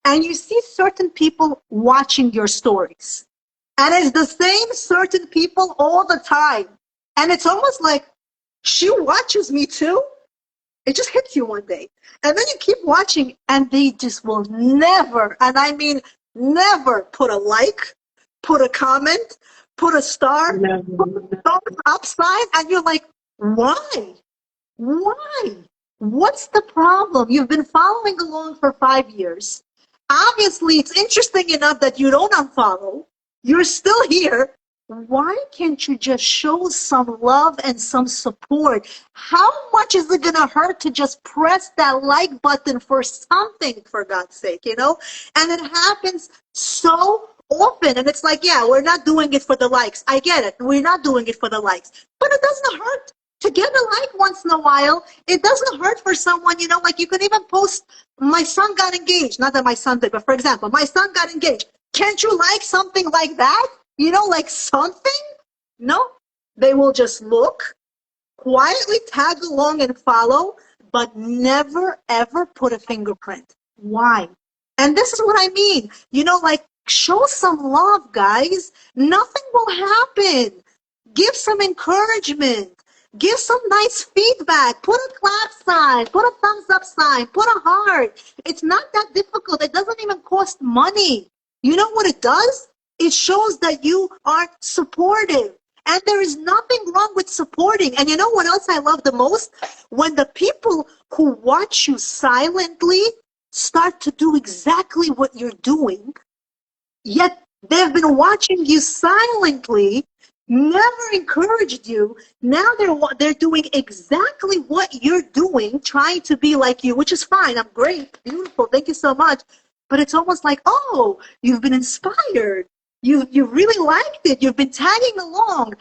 And you see certain people watching your stories. And it's the same certain people all the time. And it's almost like she watches me too. It just hits you one day. And then you keep watching and they just will never, and I mean never, put a like, put a comment, put a star, put a thumbs up sign. And you're like, why? Why? What's the problem? You've been following along for 5 years. Obviously, it's interesting enough that you don't unfollow. You're still here. Why can't you just show some love and some support? How much is it going to hurt to just press that like button for something, for God's sake, you know? And it happens so often. And it's like, yeah, we're not doing it for the likes. I get it. We're not doing it for the likes. But it doesn't hurt to get a like once in a while. It doesn't hurt for someone, you know, like you can even post, my son got engaged. Not that my son did, but for example, my son got engaged. Can't you like something like that? You know, like something? No, they will just look, quietly tag along and follow, but never ever put a fingerprint. Why? And this is what I mean. You know, like show some love, guys. Nothing will happen. Give some encouragement. Give some nice feedback. Put a clap sign. Put a thumbs up sign. Put a heart. It's not that difficult. It doesn't even cost money. You know what it does? It shows that you are supportive. And there is nothing wrong with supporting. And you know what else I love the most? When the people who watch you silently start to do exactly what you're doing, yet they've been watching you silently, never encouraged you. Now they're doing exactly what you're doing, trying to be like you, which is fine. I'm great, beautiful, thank you so much. But it's almost like, oh, you've been inspired. You really liked it. You've been tagging along.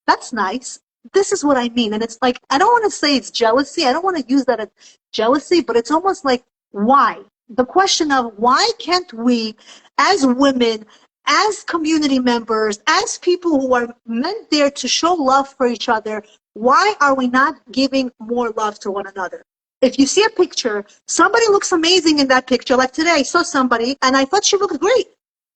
That's nice. This is what I mean. And it's like, I don't want to say it's jealousy. I don't want to use that as jealousy, but it's almost like, why? The question of why can't we, as women, as community members, as people who are meant there to show love for each other, why are we not giving more love to one another? If you see a picture, somebody looks amazing in that picture. Like today, I saw somebody and I thought she looked great.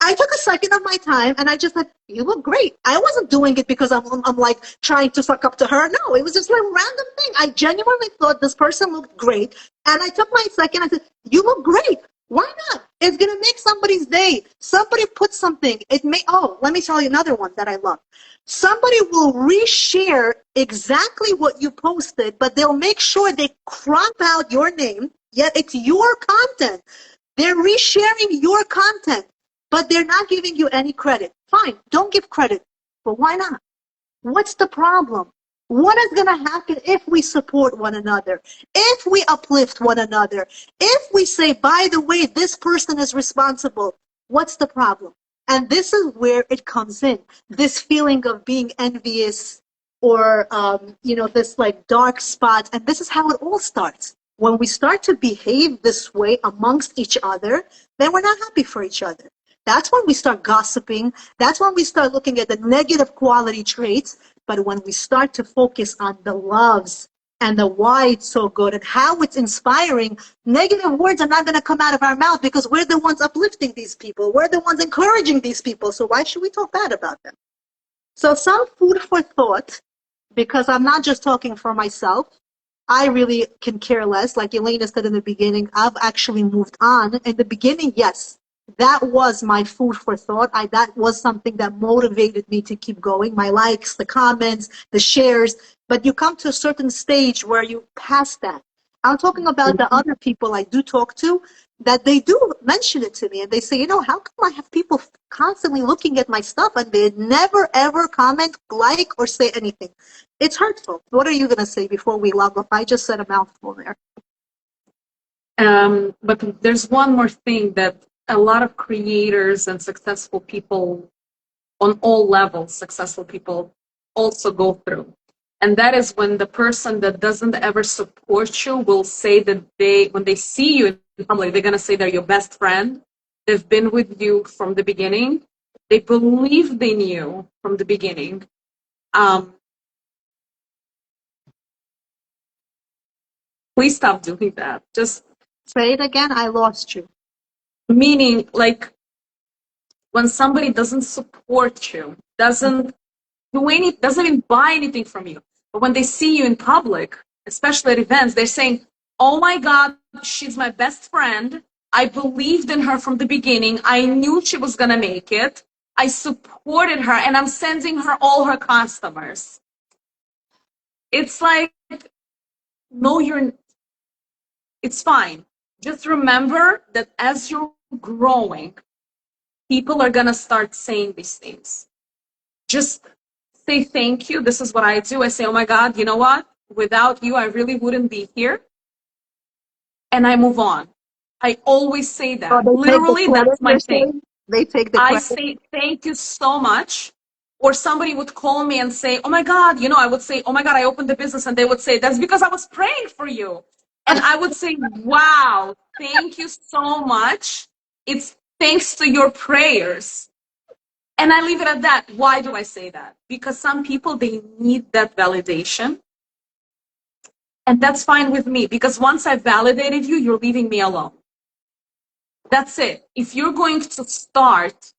I took a second of my time and I just said, you look great. I wasn't doing it because I'm like trying to suck up to her. No, it was just like a random thing. I genuinely thought this person looked great. And I took my second. I said, you look great. Why not? It's going to make somebody's day. Somebody put something. Oh, let me tell you another one that I love. Somebody will reshare exactly what you posted, but they'll make sure they crop out your name, yet it's your content. They're resharing your content, but they're not giving you any credit. Fine, don't give credit, but why not? What's the problem? What is going to happen if we support one another, if we uplift one another, if we say, by the way, this person is responsible? What's the problem? And this is where it comes in, this feeling of being envious or, this like dark spot. And this is how it all starts. When we start to behave this way amongst each other, then we're not happy for each other. That's when we start gossiping. That's when we start looking at the negative quality traits. But when we start to focus on the loves and the why it's so good and how it's inspiring, negative words are not going to come out of our mouth because we're the ones uplifting these people. We're the ones encouraging these people. So why should we talk bad about them? So some food for thought, because I'm not just talking for myself. I really can care less. Like Yelena said in the beginning, I've actually moved on. In the beginning, yes, that was my food for thought. That was something that motivated me to keep going. My likes, the comments, the shares. But you come to a certain stage where you pass that. I'm talking about the other people I do talk to, that they do mention it to me. And they say, how come I have people constantly looking at my stuff and they never, ever comment, like, or say anything? It's hurtful. What are you going to say before we log off? I just said a mouthful there. But there's one more thing that a lot of creators and successful people on all levels, successful people also go through. And that is when the person that doesn't ever support you will say that when they see you in public, they're going to say they're your best friend. They've been with you from the beginning. They believed in you from the beginning. Please stop doing that. Just Say it again. I lost you. Meaning, like, when somebody doesn't support you, doesn't doesn't even buy anything from you, but when they see you in public, especially at events, they're saying, "Oh my God, she's my best friend. I believed in her from the beginning. I knew she was gonna make it. I supported her, and I'm sending her all her customers." It's like, no, it's fine. Just remember that as you're growing, people are gonna start saying these things. Just say thank you. This is what I do. I say, oh my God, you know what? Without you, I really wouldn't be here. And I move on. I always say So that. they take the Literally, credit, that's my you're thing. saying? They take the I credit. say thank you so much. Or somebody would call me and say, oh my God, I would say, oh my God, I opened the business. And they would say, that's because I was praying for you. And I would say, wow, thank you so much. It's thanks to your prayers. And I leave it at that. Why do I say that? Because some people, they need that validation. And that's fine with me, because once I've validated you, you're leaving me alone. That's it. If you're going to start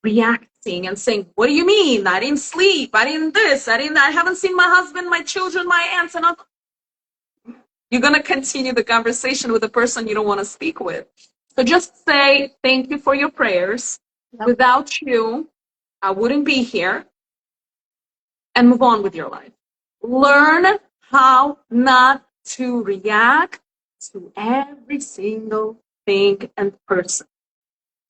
reacting and saying, what do you mean? I didn't sleep. I didn't this. I haven't seen my husband, my children, my aunts and uncles. You're going to continue the conversation with a person you don't want to speak with. So just say, thank you for your prayers. Yep. Without you, I wouldn't be here. And move on with your life. Learn how not to react to every single thing and person.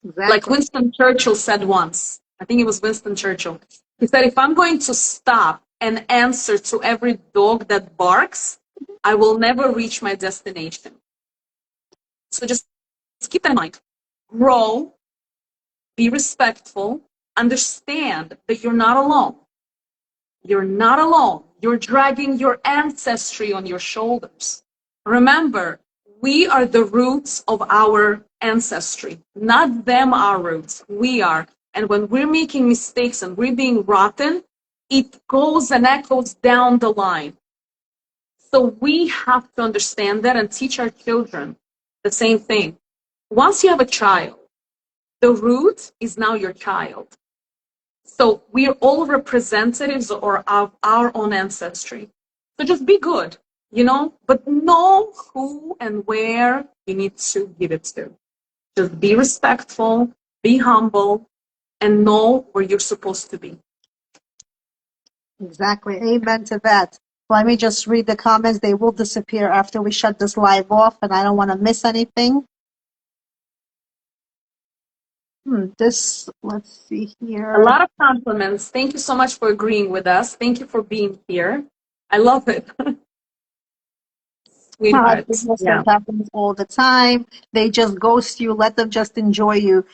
Exactly. Like Winston Churchill said once, I think it was Winston Churchill. He said, if I'm going to stop and answer to every dog that barks, I will never reach my destination. So just keep that in mind. Grow, be respectful, understand that you're not alone. You're not alone. You're dragging your ancestry on your shoulders. Remember, we are the roots of our ancestry, not them our roots. We are. And when we're making mistakes and we're being rotten, it goes and echoes down the line. So we have to understand that and teach our children the same thing. Once you have a child, the root is now your child. So we are all representatives of our own ancestry. So just be good, but know who and where you need to give it to. Just be respectful, be humble, and know where you're supposed to be. Exactly. Amen to that. Let me just read the comments. They will disappear after we shut this live off, and I don't want to miss anything. Let's see here. A lot of compliments. Thank you so much for agreeing with us. Thank you for being here. I love it. Sweethearts. Yeah. That happens all the time. They just ghost you. Let them just enjoy you.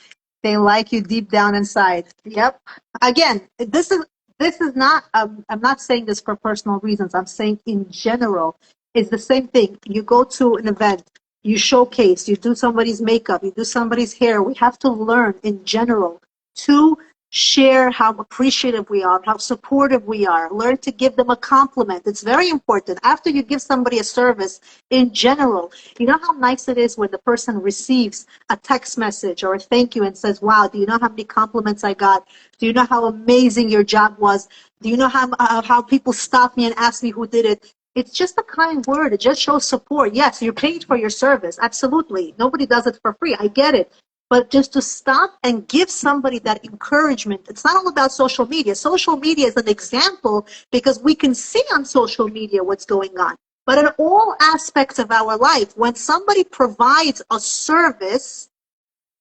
They like you deep down inside. Yep. Again, this is not. I'm not saying this for personal reasons. I'm saying in general, it's the same thing. You go to an event, you showcase, you do somebody's makeup, you do somebody's hair. We have to learn in general to share how appreciative we are, how supportive we are. Learn to give them a compliment. It's very important. After you give somebody a service, in general, you know how nice it is when the person receives a text message or a thank you and says, wow, do you know how many compliments I got? Do you know how amazing your job was? Do you know how people stop me and ask me who did it? It's just a kind word. It just shows support. Yes, you're paid for your service. Absolutely. Nobody does it for free. I get it. But just to stop and give somebody that encouragement, it's not all about social media. Social media is an example because we can see on social media what's going on. But in all aspects of our life, when somebody provides a service,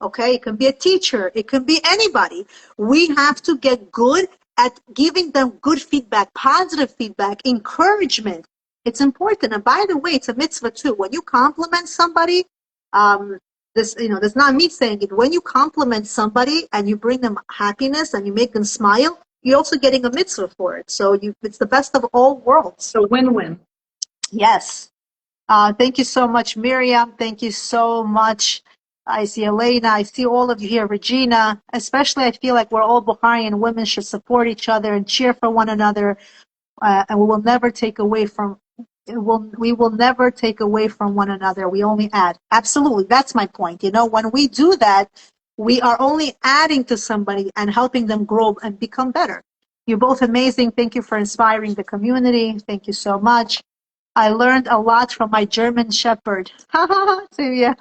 okay, it can be a teacher, it can be anybody, we have to get good at giving them good feedback, positive feedback, encouragement. It's important. And by the way, it's a mitzvah too. When you compliment somebody, that's not me saying it. When you compliment somebody and you bring them happiness and you make them smile, you're also getting a mitzvah for it. So it's the best of all worlds. So win-win. Yes. Thank you so much, Miriam. Thank you so much. I see Elena. I see all of you here. Regina. Especially, I feel like we're all Bukharian women should support each other and cheer for one another. And we will never take away from we will never take away from one another. We only add. Absolutely. That's my point. When we do that, we are only adding to somebody and helping them grow and become better. You're both amazing. Thank you for inspiring the community. Thank you so much. I learned a lot from my German Shepherd. Sylvia,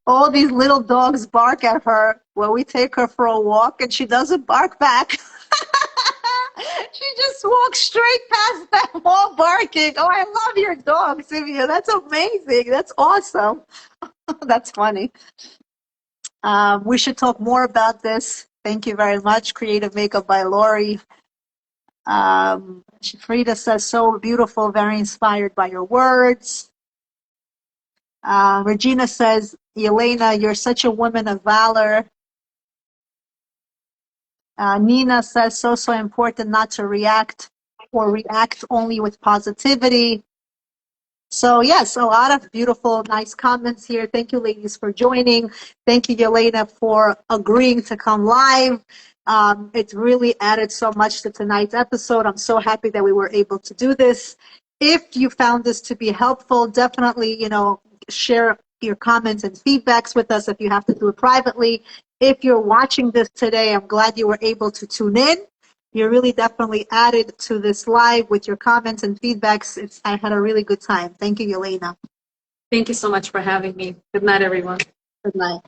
all these little dogs bark at her when we take her for a walk, and she doesn't bark back. She just walks straight past them all barking. Oh, I love your dog, Sylvia. That's amazing. That's awesome. That's funny. We should talk more about this. Thank you very much. Creative Makeup by Lori. Frida says, so beautiful, very inspired by your words. Regina says, Yelena, you're such a woman of valor. Nina says, so important not to react or react only with positivity. So yes, a lot of beautiful, nice comments here. Thank you, ladies, for joining. Thank you, Yelena, for agreeing to come live. It really added so much to tonight's episode. I'm so happy that we were able to do this. If you found this to be helpful, definitely, share your comments and feedbacks with us if you have to do it privately. If you're watching this today, I'm glad you were able to tune in. You really definitely added to this live with your comments and feedbacks. I had a really good time. Thank you, Yelena. Thank you so much for having me. Good night, everyone. Good night.